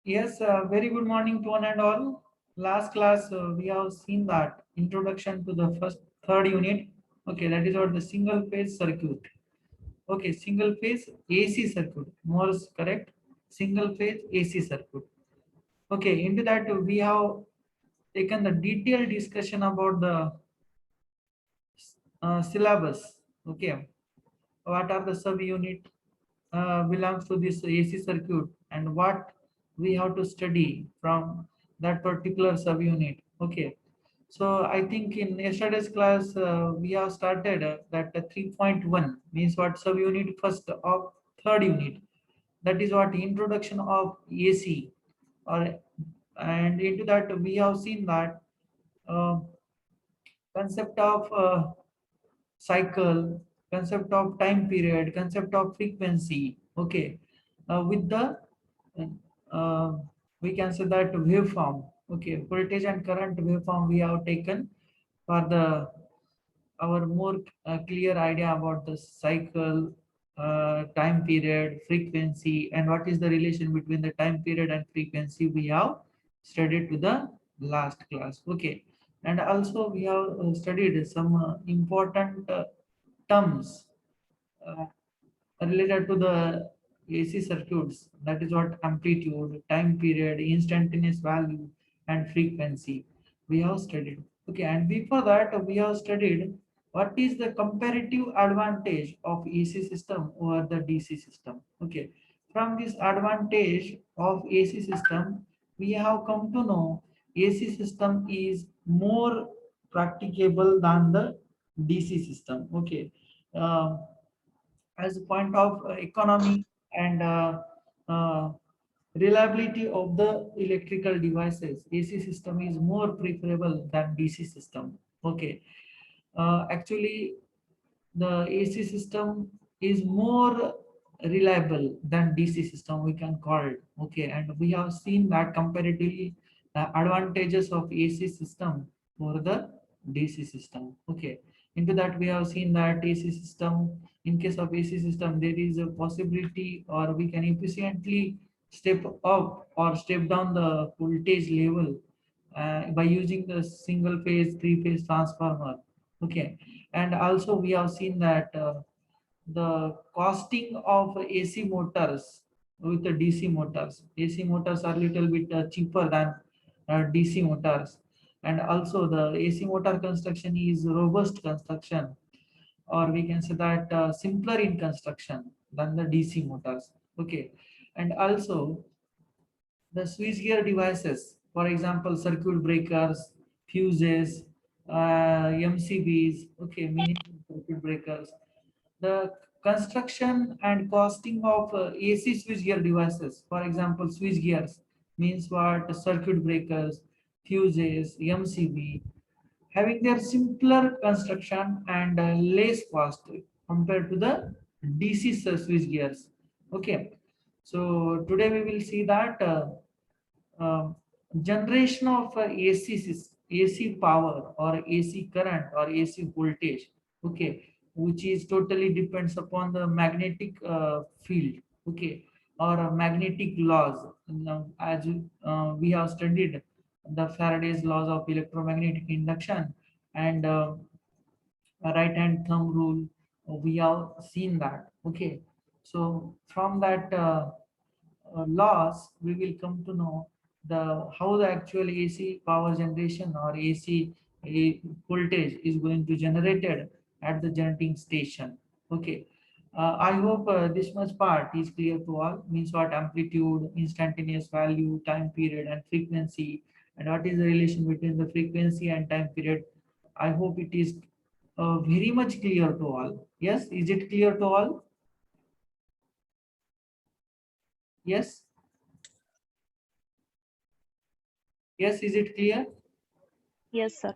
Yes, very good morning to one and all. Last class, we have seen that introduction to the third unit. Okay, that is what the single phase circuit. Okay, single phase AC circuit. More is correct. Single phase AC circuit. Okay, into that we have taken the detailed discussion about the syllabus. Okay, what are the sub-unit belongs to this AC circuit and what we have to study from that particular subunit. Okay, so I think in yesterday's class we have started that 3.1 means what subunit first of third unit. That is what introduction of AC, or and into that we have seen that uh, concept of cycle, concept of time period, concept of frequency. Okay, with the uh, we can say that waveform. Okay, voltage and current waveform we have taken for the our more clear idea about the cycle, time period, frequency, and what is the relation between the time period and frequency we have studied to the last class. Okay, and also we have studied some important terms uh, related to the AC circuits. That is what amplitude, time period, instantaneous value, and frequency we have studied. Okay, and before that we have studied what is the comparative advantage of AC system over the DC system. Okay, from this advantage of AC system, we have come to know AC system is more practicable than the DC system. Okay. Um, as a point of economy and uh, reliability of the electrical devices, AC system is more preferable than DC system. Okay, actually the AC system is more reliable than DC system, we can call it. Okay, and we have seen that comparatively the advantages of AC system over the DC system. Okay, into that we have seen that AC system, in case of AC system, there is a possibility or we can efficiently step up or step down the voltage level by using the single phase, three phase transformer. Okay, and also we have seen that the costing of AC motors with the DC motors. AC motors are little bit cheaper than DC motors, and also the AC motor construction is robust construction, or we can say that simpler in construction than the DC motors. Okay, and also the switchgear devices, for example, circuit breakers, fuses, MCBs, okay, mini circuit breakers. The construction and costing of AC switchgear devices, for example, switchgears means what? Circuit breakers, fuses, MCB, having their simpler construction and less cost compared to the DC switch gears. Okay, so today we will see that um, generation of AC power or AC current or AC voltage. Okay, which is totally depends upon the magnetic field. Okay, or magnetic laws. Now, as we have studied the Faraday's laws of electromagnetic induction and right hand thumb rule, we have seen that. Okay, so from that laws, we will come to know the how the actual AC power generation or AC voltage is going to generated at the generating station. Okay, I hope this much part is clear to all. Means what? Amplitude, instantaneous value, time period, and frequency, and what is the relation between the frequency and time period. I hope it is very much clear to all. Yes, is it clear to all? Yes, yes, is it clear? Yes, sir.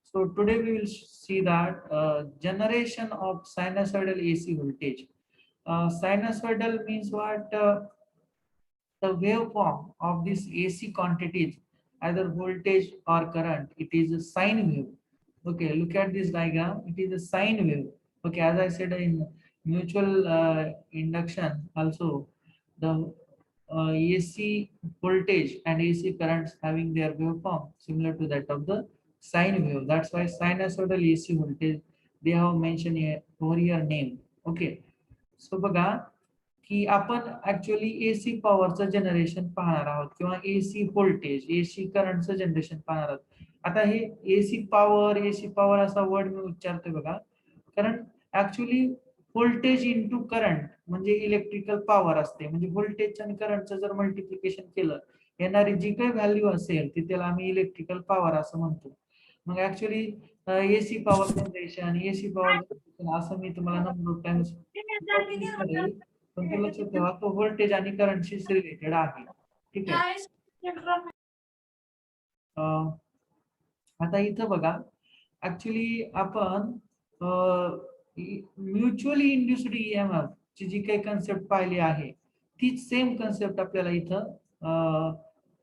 So today we will see that generation of sinusoidal AC voltage. Sinusoidal means what? The waveform of this AC quantities, either voltage or current. It is a sine wave. Okay, look at this diagram. It is a sine wave. Okay, as I said in mutual induction, also the AC voltage and AC currents having their waveform similar to that of the sine wave. That's why sinusoidal AC voltage they have mentioned here over your name. Okay. So बघा की आपण actually AC पॉवरचं generation पाहणार आहोत किंवा AC voltage AC करंटचं generation पाहणार आहोत. आता हे एसी पॉवर असा वर्ड मी उच्चारतोय बघा, कारण ऍक्च्युअली व्होल्टेज इंटू करंट म्हणजे इलेक्ट्रिकल पॉवर असते. म्हणजे व्होल्टेज आणि करंटचं जर मल्टिप्लिकेशन केलं येणारी जी काही व्हॅल्यू असेल ती त्याला आम्ही इलेक्ट्रिकल पॉवर असं म्हणतो. मग actually AC power generation AC power generation असं मी तुम्हाला नंबर ऑफ टाइम्स पण तो लक्षात ठेवा तो व्होल्टेज आणि करंटशी रिलेटेड आहे. ठीक आहे. आता इथं बघा ऍक्च्युली आपण म्युच्युअली इंड्युस्ड ईएमएफ ची जी काही कन्सेप्ट पाहिली आहे तीच सेम कन्सेप्ट आपल्याला इथं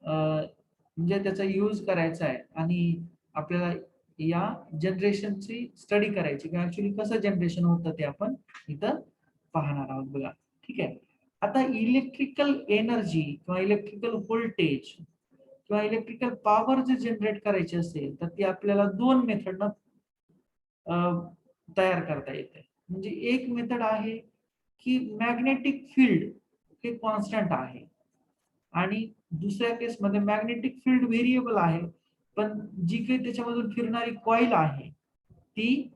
म्हणजे त्याचा यूज करायचा आहे आणि आपल्याला या जनरेशनची स्टडी करायची किंवा ऍक्च्युली कसं जनरेशन होतं ते आपण इथं पाहणार आहोत बघा. ठीक आहे. आता इलेक्ट्रिकल एनर्जी किंवा इलेक्ट्रिकल व्होल्टेज किंवा इलेक्ट्रिकल पॉवर जे जनरेट करायची असेल तर ती आपल्याला दोन मेथडनं तयार करता येते. म्हणजे एक मेथड आहे की मॅग्नेटिक फील्ड हे कॉन्स्टंट आहे आणि दुसऱ्या केसमध्ये मॅग्नेटिक फील्ड व्हेरिएबल आहे, पण जी काही त्याच्यामधून फिरणारी कॉईल आहे ती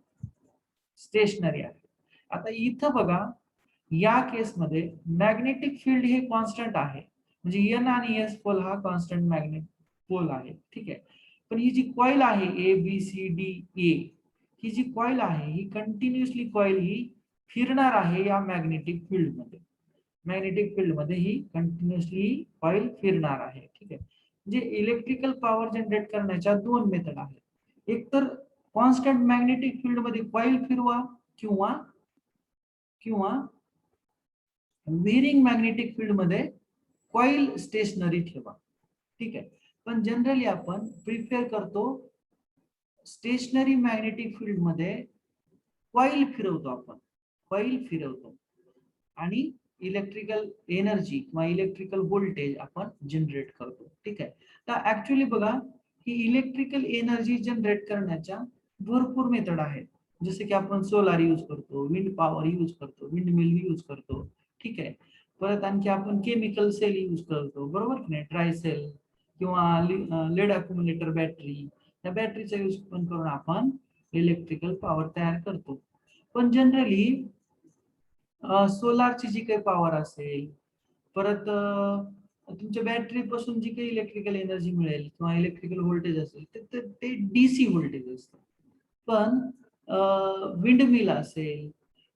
स्टेशनरी आहे. आता इथं बघा या केसमध्ये मॅग्नेटिक फील्ड हे कॉन्स्टंट आहे, म्हणजे एन आणि एस पोल हा कॉन्स्टंट मॅग्नेट पोल आहे. ठीक आहे. पण ही जी कॉईल आहे A B C D A ही जी कॉईल आहे ही कंटिन्युअसली कॉईल ही फिरणार आहे या मॅग्नेटिक फील्ड मध्ये. मॅग्नेटिक फील्ड मध्ये ही कंटिन्युअसली कॉईल फिरणार आहे. ठीक आहे. म्हणजे इलेक्ट्रिकल पॉवर जनरेट करण्याच्या दोन मेथड आहेत. एक तर कॉन्स्टंट मॅग्नेटिक फील्ड मध्ये कॉईल फिरवा किंवा किंवा व्हेरिंग मॅग्नेटिक फील्ड मध्ये कॉईल स्टेशनरी ठेवा. ठीक आहे. पण जनरली आपण प्रिफर करतो स्टेशनरी मॅग्नेटिक फील्ड मध्ये कॉईल फिरवतो, आपण कॉईल फिरवतो आणि इलेक्ट्रिकल एनर्जी किंवा इलेक्ट्रिकल व्होल्टेज आपण जनरेट करतो. ठीक आहे. तर ऍक्च्युअली बघा ही इलेक्ट्रिकल एनर्जी जनरेट करण्याच्या भरपूर मेथड आहेत. जसे की आपण सोलार यूज करतो, विंड पॉवर यूज करतो, विंड मिल यूज करतो. ठीक आहे. परत आणखी आपण केमिकल सेल यूज करतो, बरोबर की नाही, ट्राय सेल किंवा लेड अक्युमुलेटर बॅटरी, या बॅटरीचा यूज पण करून आपण इलेक्ट्रिकल पॉवर तयार करतो. पण जनरली सोलारची जी काही पॉवर असेल, परत तुमच्या बॅटरी पासून जी काही इलेक्ट्रिकल एनर्जी मिळेल किंवा इलेक्ट्रिकल व्होल्टेज असेल ते डीसी व्होल्टेज असतं. पण विंड मिल असेल,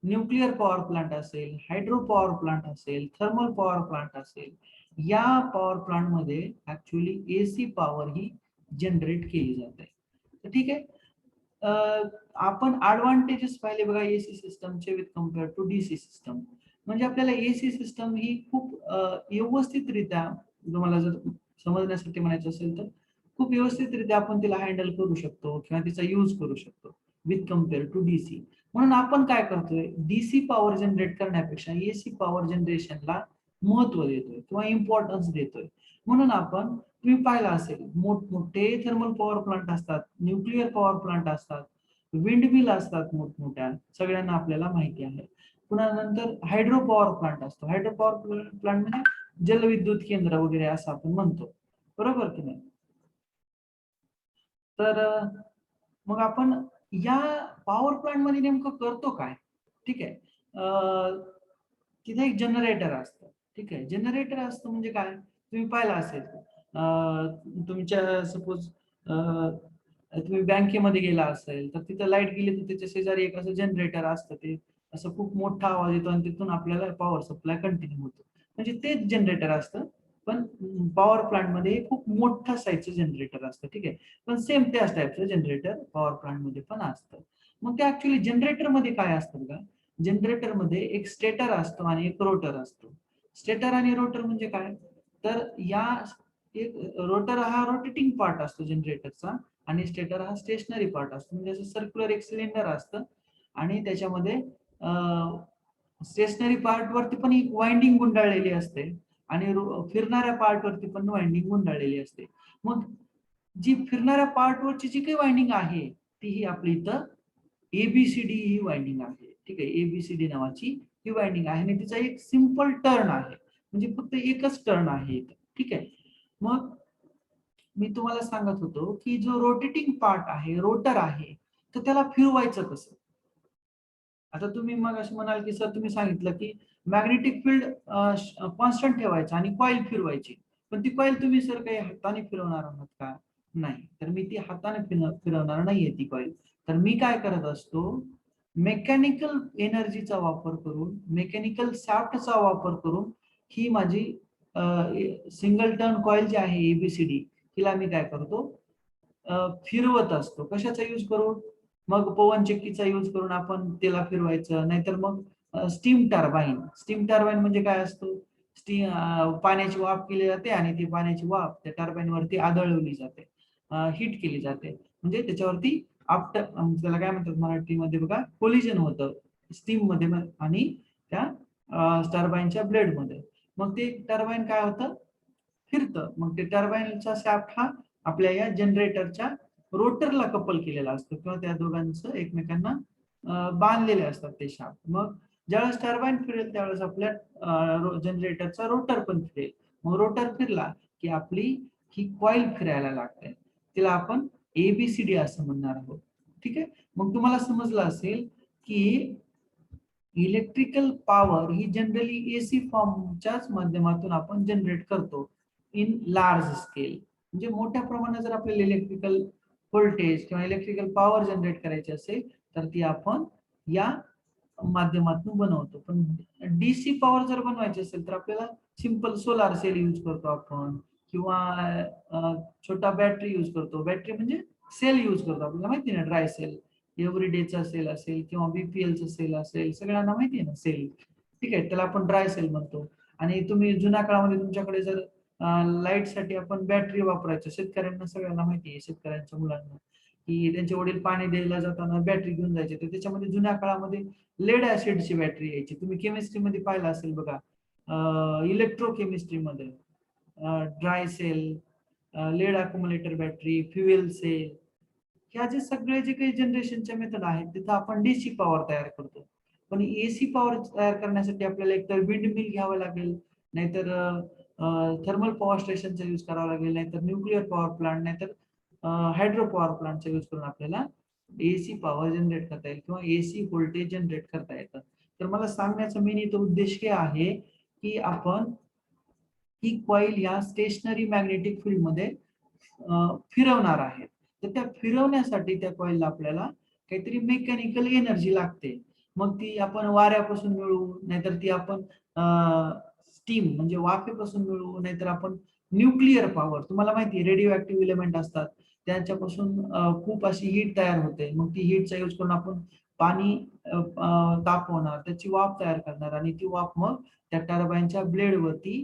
न्यूक्लिअर पॉवर प्लांट असेल, हायड्रो पॉवर प्लांट असेल, थर्मल पॉवर प्लांट असेल, या पॉवर प्लांट मध्ये ऍक्च्युअली एसी पॉवर ही जनरेट केली जाते. ठीक आहे. आपण ऍडव्हान्टेजेस पाहिले बघा एसी सिस्टमचे with compare to DC system. म्हणजे आपल्याला एसी सिस्टम ही खूप व्यवस्थितरित्या, तुम्हाला जर समजण्यासाठी म्हणायचं असेल तर खूप व्यवस्थितरित्या आपण तिला हँडल करू शकतो किंवा तिचा यूज करू शकतो विथ कम्पेअर टू डीसी. म्हणून आपण काय करतोय, डीसी पॉवर जनरेट करण्यापेक्षा एसी पॉवर जनरेशनला महत्व देतोय किंवा इम्पॉर्टन्स देतोय. म्हणून आपण, तुम्ही पाहिलं असेल, मोठमोठे थर्मल पॉवर प्लांट असतात, न्यूक्लिअर पॉवर प्लांट असतात, विंड मिल असतात मोठमोठ्या, सगळ्यांना आपल्याला माहिती आहे. पुन्हा नंतर हायड्रो पॉवर प्लांट असतो. हायड्रो पॉवर प्लांट म्हणजे जलविद्युत केंद्र वगैरे असं आपण म्हणतो, बरोबर की नाही. तर मग आपण या पॉवर प्लांट मध्ये नेमकं करतो काय. ठीक आहे. तिथे एक जनरेटर असतं. ठीक आहे. जनरेटर असतं म्हणजे काय, तुम्ही पाहिलं असेल तुमच्या सपोज तुम्ही बँकेमध्ये गेला असेल तर तिथं लाईट गेली तर त्याच्या शेजारी एक असं जनरेटर असतं, ते असं खूप मोठा आवाज येतो आणि तिथून आपल्याला पॉवर सप्लाय कंटिन्यू होतो, म्हणजे तेच जनरेटर असतं. पण पॉवर प्लांट मध्ये खूप मोठ्या साईजचं जनरेटर असतं. ठीक आहे. पण सेम त्याच टाईपचं जनरेटर पॉवर प्लांट मध्ये पण असतं. मग ते ऍक्च्युअली जनरेटर मध्ये काय असतं बघा, जनरेटर मध्ये एक स्टेटर असतो आणि एक रोटर असतो. स्टेटर आणि रोटर म्हणजे काय, तर या एक रोटर हा रोटेटिंग पार्ट असतो जनरेटरचा आणि स्टेटर हा स्टेशनरी पार्ट असतो. म्हणजे असं सर्क्युलर एक सिलेंडर असतं आणि त्याच्यामध्ये स्टेशनरी पार्ट वरती पण एक वाइंडिंग गुंडाळलेली असते आणि फिरणाऱ्या पार्टवरती पण वाइंडिंग गुंडाळलेली असते. मग जी फिरणाऱ्या पार्टवरची जी काही वाइंडिंग आहे ती ही आपली इथं एबीसीडी ही वाइंडिंग आहे. ठीक आहे, एबीसीडी नावाची ही वाइंडिंग आहे आणि तिचा एक सिंपल टर्न आहे, म्हणजे फक्त एकच टर्न आहे इथं. ठीक आहे, मग मी तुम्हाला सांगत होतो की जो रोटेटिंग पार्ट आहे, रोटर आहे, तर त्याला फिरवायचं कसं. आता तुम्ही मग असं म्हणाल की सर तुम्ही सांगितलं की मॅग्नेटिक फील्ड कॉन्स्टंट ठेवायचं आणि कॉईल फिरवायची, पण ती कॉईल तुम्ही सर काही हाताने फिरवणार आहात का? नाही, तर मी ती हाताने फिरवणार नाहीये ती कॉईल. तर मी काय करत असतो, मेकॅनिकल एनर्जीचा वापर करून, मेकॅनिकल शाफ्टचा वापर करून ही माझी सिंगल टर्न कॉईल जी आहे एबीसीडी, तिला मी काय करतो, फिरवत असतो. कशाचा यूज करून? मग पवन चक्कीचा यूज करून आपण त्याला फिरवायचं, नाहीतर मग स्टीम टर्बाईन. स्टीम टर्बाईन म्हणजे काय असतो? पाण्याची वाफ केली जाते आणि ती पाण्याची वाफ त्या टर्बाईन वरती आदळवली जाते, हिट केली जाते, म्हणजे त्याच्यावरती आफ्टर त्याला काय म्हणतात मराठीमध्ये बघा, कोलिजन होतं स्टीम मध्ये आणि त्या टर्बाईनच्या ब्लेड मध्ये. मग ते टर्बाईन काय होतं, फिरतं. मग ते टर्बाईनचा शाफ्ट हा आपल्या या जनरेटरच्या रोटरला कपल केलेला असतो किंवा त्या दोघांचं एकमेकांना बांधलेले असतात ते शाफ्ट. मग ज्यावेळेस टर्बाईन फिरेल त्यावेळेस आपल्या जनरेटरचा रोटर पण फिरेल. मग रोटर फिरला की आपली ही कॉईल फिरायला लागते, तिला आपण एबीसीडी असं म्हणणार आहोत. ठीक आहे, मग तुम्हाला समजलं असेल की इलेक्ट्रिकल पॉवर ही जनरली एसी फॉर्मच्याच माध्यमातून आपण जनरेट करतो इन लार्ज स्केल. म्हणजे मोठ्या प्रमाणात जर आपल्याला इलेक्ट्रिकल व्होल्टेज किंवा इलेक्ट्रिकल पॉवर जनरेट करायची असेल तर ती आपण या माध्यमातून बनवतो. पण डीसी पॉवर जर बनवायची असेल तर आपल्याला सिंपल सोलार सेल यूज करतो आपण, किंवा छोटा बॅटरी यूज करतो. बॅटरी म्हणजे सेल यूज करतो, आपल्याला माहिती ना, ड्राय सेल, एव्हरीडेचा सेल असेल किंवा बीपीएलचा सेल असेल, सगळ्यांना माहिती आहे ना सेल. ठीक आहे, त्याला आपण ड्राय सेल म्हणतो. आणि तुम्ही जुन्या काळामध्ये तुमच्याकडे जर लाईट साठी आपण बॅटरी वापरायचो, शेतकऱ्यांना सगळ्यांना माहिती आहे, शेतकऱ्यांच्या मुलांना, की त्यांचे वडील पाणी द्यायला जाताना बॅटरी घेऊन जायचे, तर त्याच्यामध्ये जुन्या काळामध्ये लेड ऍसिडची बॅटरी यायची. तुम्ही केमिस्ट्रीमध्ये पाहिलं असेल बघा, इलेक्ट्रोकेमिस्ट्रीमध्ये dry cell, lead accumulator battery, fuel cell, ह्या जे सगळे जे काही जनरेशनच्या मेथड आहेत तिथं आपण डीसी पॉवर तयार करतो. पण एसी पॉवर तयार करण्यासाठी आपल्याला एकतर विंड मिल घ्यावं लागेल, नाहीतर थर्मल पॉवर स्टेशनचा यूज करावा लागेल, नाहीतर न्यूक्लिअर पॉवर प्लांट, नाहीतर हायड्रो पॉवर प्लांटचा यूज करून आपल्याला एसी पॉवर जनरेट करता येईल किंवा एसी व्होल्टेज जनरेट करता येतं. तर मला सांगण्याचा मेन इथं उद्देश हे आहे की आपण ही कॉईल या स्टेशनरी मॅग्नेटिक फील्ड मध्ये फिरवणार आहेत. तर त्या फिरवण्यासाठी त्या कॉईलला आपल्याला काहीतरी मेकॅनिकल एनर्जी लागते. मग ती आपण वाऱ्यापासून मिळवू, नाहीतर ती आपण स्टीम म्हणजे वाफेपासून मिळवू, नाहीतर आपण न्यूक्लिअर पॉवर, तुम्हाला माहिती आहे रेडिओ ऍक्टिव्ह एलिमेंट असतात त्यांच्यापासून खूप अशी हीट तयार होते. मग ती हीटचा यूज करून आपण पाणी तापवणार, त्याची वाफ तयार करणार आणि ती वाफ मग त्या टर्बाईनच्या ब्लेडवरती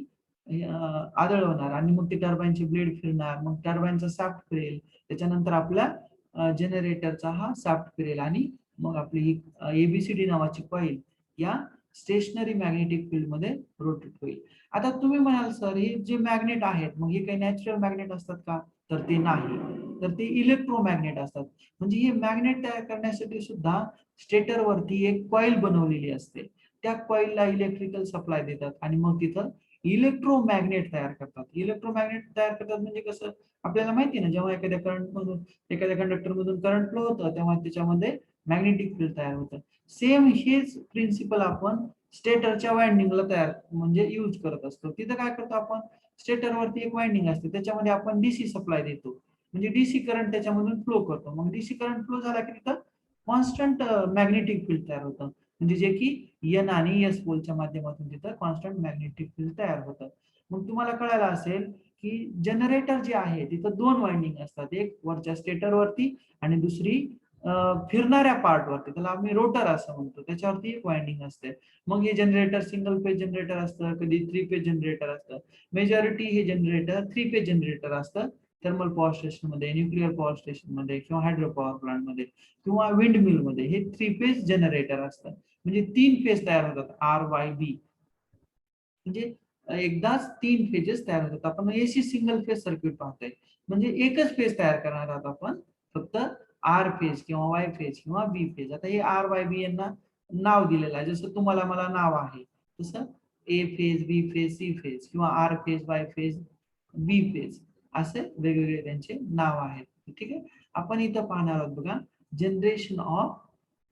आदळवणार आणि मग ते टर्बाईनचे ब्लेड फिरणार, मग टर्बाईनचा शाफ्ट फिरेल, त्याच्यानंतर आपल्या जनरेटरचा हा शाफ्ट फिरेल आणि मग आपली ही एबीसीडी नावाची कॉईल या स्टेशनरी मॅग्नेटिक फील्ड मध्ये रोटेट होईल. आता तुम्ही म्हणाल सर हे जे मॅग्नेट आहेत मग हे काही नॅचरल मॅग्नेट असतात का? तर ते नाही, तर ते इलेक्ट्रोमॅग्नेट असतात. म्हणजे हे मॅग्नेट तयार करण्यासाठी सुद्धा स्टेटरवरती एक कॉईल बनवलेली असते, त्या कॉईलला इलेक्ट्रिकल सप्लाय देतात आणि मग तिथं इलेक्ट्रोमॅग्नेट तयार करतात. इलेक्ट्रोमॅग्नेट तयार करतात म्हणजे कसं, आपल्याला माहिती आहे ना, जेव्हा एखाद्या करंट मधून, एखाद्या कंडक्टर मधून करंट फ्लो होतं तेव्हा त्याच्यामध्ये मॅग्नेटिक फील्ड तयार होतं. सेम हेच प्रिन्सिपल आपण स्टेटरच्या वाइंडिंगला तयार म्हणजे यूज करत असतो. तिथं काय करतो आपण, स्टेटरवरती एक वाइंडिंग असते त्याच्यामध्ये आपण डीसी सप्लाय देतो, म्हणजे डीसी करंट त्याच्यामधून फ्लो करतो. मग डीसी करंट फ्लो झाला की तिथं कॉन्स्टंट मॅग्नेटिक फील्ड तयार होतं, म्हणजे जे की एन आणि एस पोलच्या माध्यमातून तिथं कॉन्स्टंट मॅग्नेटिक फील्ड तयार होतं. मग तुम्हाला कळायला असेल की जनरेटर जे आहे तिथं दोन वाइंडिंग असतात, एक वरच्या स्टेटरवरती आणि दुसरी फिरणाऱ्या पार्टवरती, त्याला आम्ही रोटर असं म्हणतो, त्याच्यावरती एक वाइंडिंग असते. मग हे जनरेटर सिंगल पेज जनरेटर असतं, कधी 3 पेज जनरेटर असतं. मेजॉरिटी हे जनरेटर 3 पेज जनरेटर असतं, थर्मल पॉवर स्टेशन मध्ये, न्यूक्लिअर पॉवर स्टेशन मध्ये किंवा हायड्रो पॉवर प्लांट मध्ये किंवा विंड मिल मध्ये हे 3 पेज जनरेटर असतं. म्हणजे 3 फेज तयार होतात, आर वाय बी. म्हणजे एकदाच 3 फेजेस तयार होतात. आपण एसी सिंगल फेज सर्किट पाहतोय, म्हणजे एकच फेज तयार करणार आहोत आपण, फक्त आर फेज किंवा वाय फेज किंवा बी फेज. आता हे आर वाय बी यांना नाव दिलेलं आहे, जसं तुम्हाला मला नाव आहे तसं A phase, B phase, C phase किंवा आर फेज, वाय फेज, बी फेज असे वेगवेगळे त्यांचे नाव आहेत. ठीक आहे. आपण इथं पाहणार आहोत बघा, generation of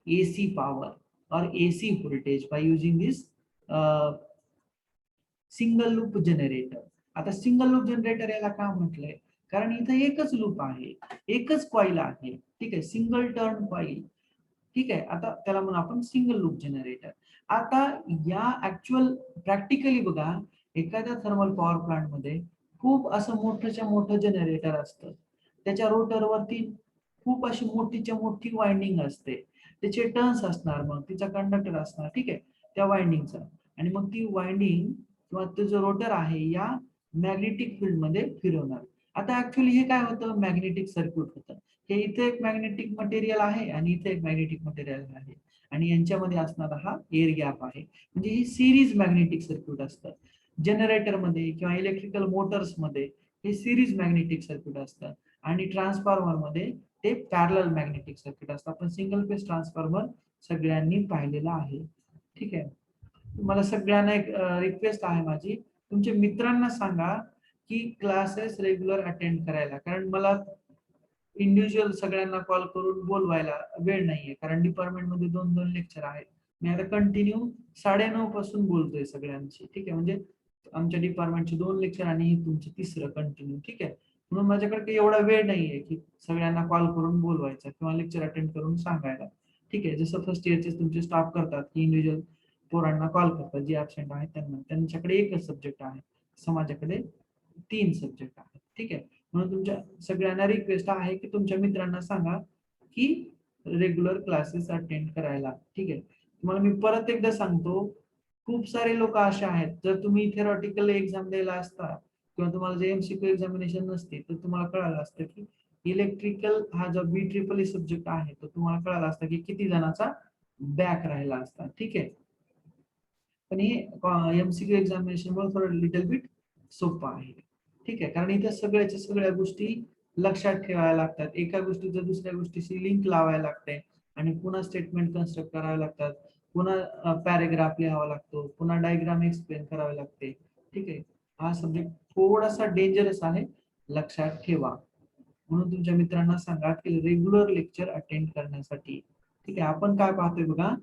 AC power or AC voltage by using this single loop generator. आता सिंगल लूप जनरेटर याला का म्हटलंय, कारण इथं एकच लूप आहे, एकच कॉईल आहे. ठीक आहे, सिंगल टर्न कॉईल. ठीक आहे, आता त्याला म्हणून आपण सिंगल लूप जनरेटर. आता या ऍक्च्युअल प्रॅक्टिकली बघा, एखाद्या थर्मल पॉवर प्लांट मध्ये खूप असं मोठंच्या मोठं जनरेटर असतं, त्याच्या रोटरवरती खूप अशी मोठीच्या मोठी वाइंडिंग असते, त्याचे टर्न्स असणार, मग तिचा कंडक्टर असणार. ठीक आहे, त्या वाइंडिंगचा, आणि मग ती वाइंडिंग किंवा तो जो रोटर आहे या मॅग्नेटिक फील्ड मध्ये फिरवणार. आता ऍक्च्युअली हे काय होतं, मॅग्नेटिक सर्किट होतं. हे इथे एक मॅग्नेटिक मटेरियल आहे आणि इथे एक मॅग्नेटिक मटेरियल आहे, आणि यांच्यामध्ये असणारा हा एअर गॅप आहे. म्हणजे ही सिरीज मॅग्नेटिक सर्किट असतं. जनरेटर मध्ये किंवा इलेक्ट्रिकल मोटर्स मध्ये हे सिरीज मॅग्नेटिक सर्किट असतं, आणि ट्रान्सफॉर्मर मध्ये ते पॅरलल मॅग्नेटिक सर्किट असतं. आपण सिंगल फेज ट्रान्सफॉर्मर सगळ्यांनी पाहिलेला आहे. ठीक आहे. तुम्हाला सगळ्यांना एक रिक्वेस्ट आहे माझी, तुमच्या मित्रांना सांगा की क्लासेस रेग्युलर अटेंड करायला, कारण मला इंडिव्हिज्युअल सगळ्यांना कॉल करून बोलवायला वेळ नाहीये, कारण डिपार्टमेंट मध्ये 2-2 लेक्चर आहेत. मी आता कंटिन्यू 9:30 पासून बोलतोय सगळ्यांशी. ठीक आहे, म्हणजे आमच्या डिपार्टमेंटचे 2 लेक्चर आणि हे तुमचे तिसरं कंटिन्यू. ठीक आहे, म्हणून माझ्याकडे काही एवढा वेळ नाहीये की सगळ्यांना कॉल करून बोलवायचा किंवा लेक्चर अटेंड करून सांगायला. ठीक आहे, जसं फर्स्ट इयरचे तुमचे स्टाफ करतात की इंडिव्हिज्युअल पोरांना कॉल करतात, जे ऍबसेंट आहेत त्यांना, त्यांच्याकडे एकच सब्जेक्ट आहे, समाजाकडे 3 सब्जेक्ट आहेत. ठीक आहे, म्हणून तुमच्या सगळ्यांना रिक्वेस्ट आहे की तुमच्या मित्रांना सांगा की रेग्युलर क्लासेस अटेंड करायला. ठीक आहे, तुम्हाला मी परत एकदा सांगतो, खूप सारे लोक असे आहेत, जर तुम्ही थेरॉटिकल एक्झाम द्यायला असता किंवा तुम्हाला जे MCQ एक्झामिनेशन नसते, तर तुम्हाला कळालं असतं की इलेक्ट्रिकल हा जो BEEE सब्जेक्ट आहे तो तुम्हाला कळाला असता की किती जणांचा बॅक राहिला असता. ठीक आहे, पण हे MCQ एक्झामिनेशन मुळे थोडं लिटल बिट सोपं आहे. ठीक आहे, कारण इथे सगळ्याच्या सगळ्या गोष्टी लक्षात ठेवायला लागतात, एका गोष्टीचं दुसऱ्या गोष्टीशी लिंक लावायला लागते, आणि पुन्हा स्टेटमेंट कन्स्ट्रक्ट करावे लागतात, पुन्हा पॅरेग्राफ लिहावा लागतो, पुन्हा डायग्राम एक्सप्लेन करावे लागते. ठीक आहे, हा सब्जेक्ट थोडासा डेंजरस आहे, लक्षात ठेवा. म्हणून तुमच्या मित्रांना सांगा की रेग्युलर लेक्चर अटेंड करण्यासाठी. ठीक आहे, आपण काय पाहतोय बघा,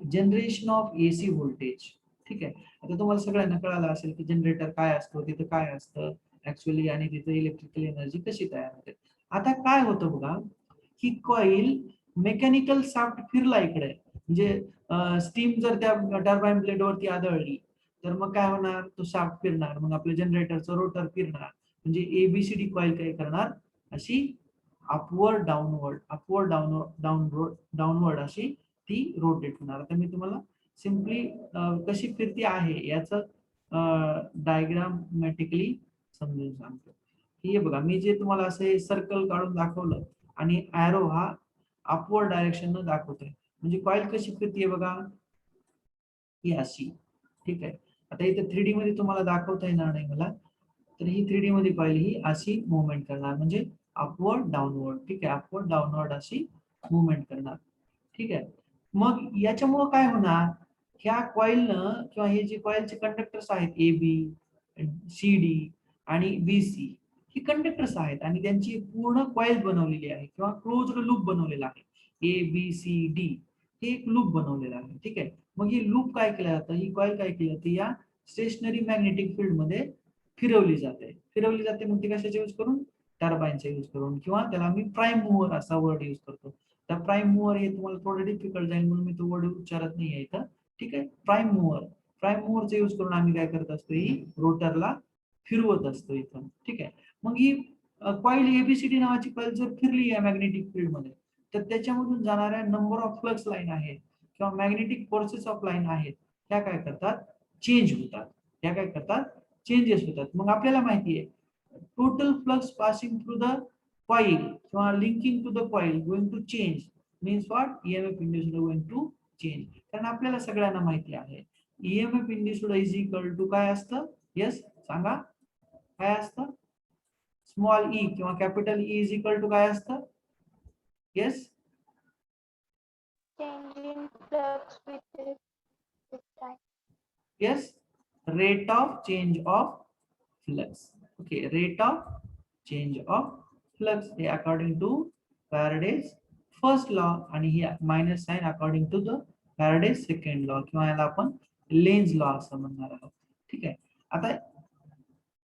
जनरेशन ऑफ AC व्होल्टेज. ठीक आहे, आता तुम्हाला सगळ्यांना कळालं असेल की जनरेटर काय असतं, तिथं काय असतं ऍक्च्युअली, आणि तिथं इलेक्ट्रिकल एनर्जी कशी तयार होते. आता काय होतं बघा, ही कॉईल मेकॅनिकल शाफ्ट फिरला इकडे, म्हणजे स्टीम जर त्या टर्बाइन ब्लेड वरती आदळली तर मग काय होणार, तो शाफ्ट फिरणार, मग आपल्या जनरेटरचं रोटर फिरणार, म्हणजे ABCD कॉईल काय करणार, अशी upward downward, upward downward downward अशी ती रोटेट होणार. आता मी तुम्हाला सिम्पली कशी फिरती आहे याचं डायग्रामॅटिकली समजून सांगतो. हे बघा, मी जे तुम्हाला असं हे सर्कल काढून दाखवलं आणि ॲरो हा अपवर्ड डायरेक्शन न दाखवतोय, म्हणजे कॉईल कशी फिरतीये बघा, ही अशी. ठीक आहे, आता इथे 3D मध्ये तुम्हाला दाखवता येणार नाही मला, तर ही 3D मध्ये कॉईल ही अशी मुवमेंट करणार, म्हणजे अपवर्ड डाऊनवर्ड. ठीक आहे, अपवर्ड डाऊनवर्ड अशी मुवमेंट करणार. ठीक आहे, मग याच्यामुळं काय होणार, ह्या कॉईलनं किंवा हे जे कॉईलचे कंडक्टर्स आहेत AB, CD आणि BC, ही कंडक्टर्स आहेत आणि त्यांची पूर्ण कॉईल बनवलेली आहे किंवा क्लोज्ड लूप बनवलेला आहे. ABCD हे एक लूप बनवलेलं आहे. ठीक आहे, मग ही लूप काय केलं जातं, ही कॉईल काय केली जाते, या स्टेशनरी मॅग्नेटिक फील्ड मध्ये फिरवली जाते. फिरवली जाते मग ती कशाचा यूज करून, टर्बाईनचा यूज करून, किंवा त्याला आम्ही प्राईम मूव्हर असा वर्ड यूज करतो. त्या प्राईम मूव्हर हे तुम्हाला थोडं डिफिकल्ट जाईल म्हणून मी तो वर्ड उच्चारत नाही इथं. ठीक आहे, प्राईम मूव्हर, प्राईम मूव्हरचा यूज करून आम्ही काय करत असतो, ही रोटरला फिरवत असतो इथं. ठीक आहे, मग ही कॉईल ABCD नावाची कॉईल जर फिरली या मॅग्नेटिक फील्ड मध्ये, तर त्याच्यामधून जाणाऱ्या नंबर ऑफ फ्लक्स लाईन आहेत किंवा मॅग्नेटिक फोर्सेस ऑफ लाईन आहेत, त्या काय करतात, चेंज होतात. त्या काय करतात, चेंजेस होतात. मग आपल्याला माहिती आहे, total flux passing through the coil किंवा linking to the coil going to change means what, EMF induced going to change. कारण आपल्याला सगळ्यांना माहिती आहे EMF induced is equal to काय असतं? येस सांगा, काय असतं? स्मॉल ई किंवा capital E is equal to काय असतं? Yes, change in flux with time. Yes, rate of change of flux. Okay, rate of change of flux हे according to Faraday's first law आणि ही minus sign according to the Faraday's second law किंवा याला आपण Lenz law असं म्हणणार आहोत. ठीक आहे. आता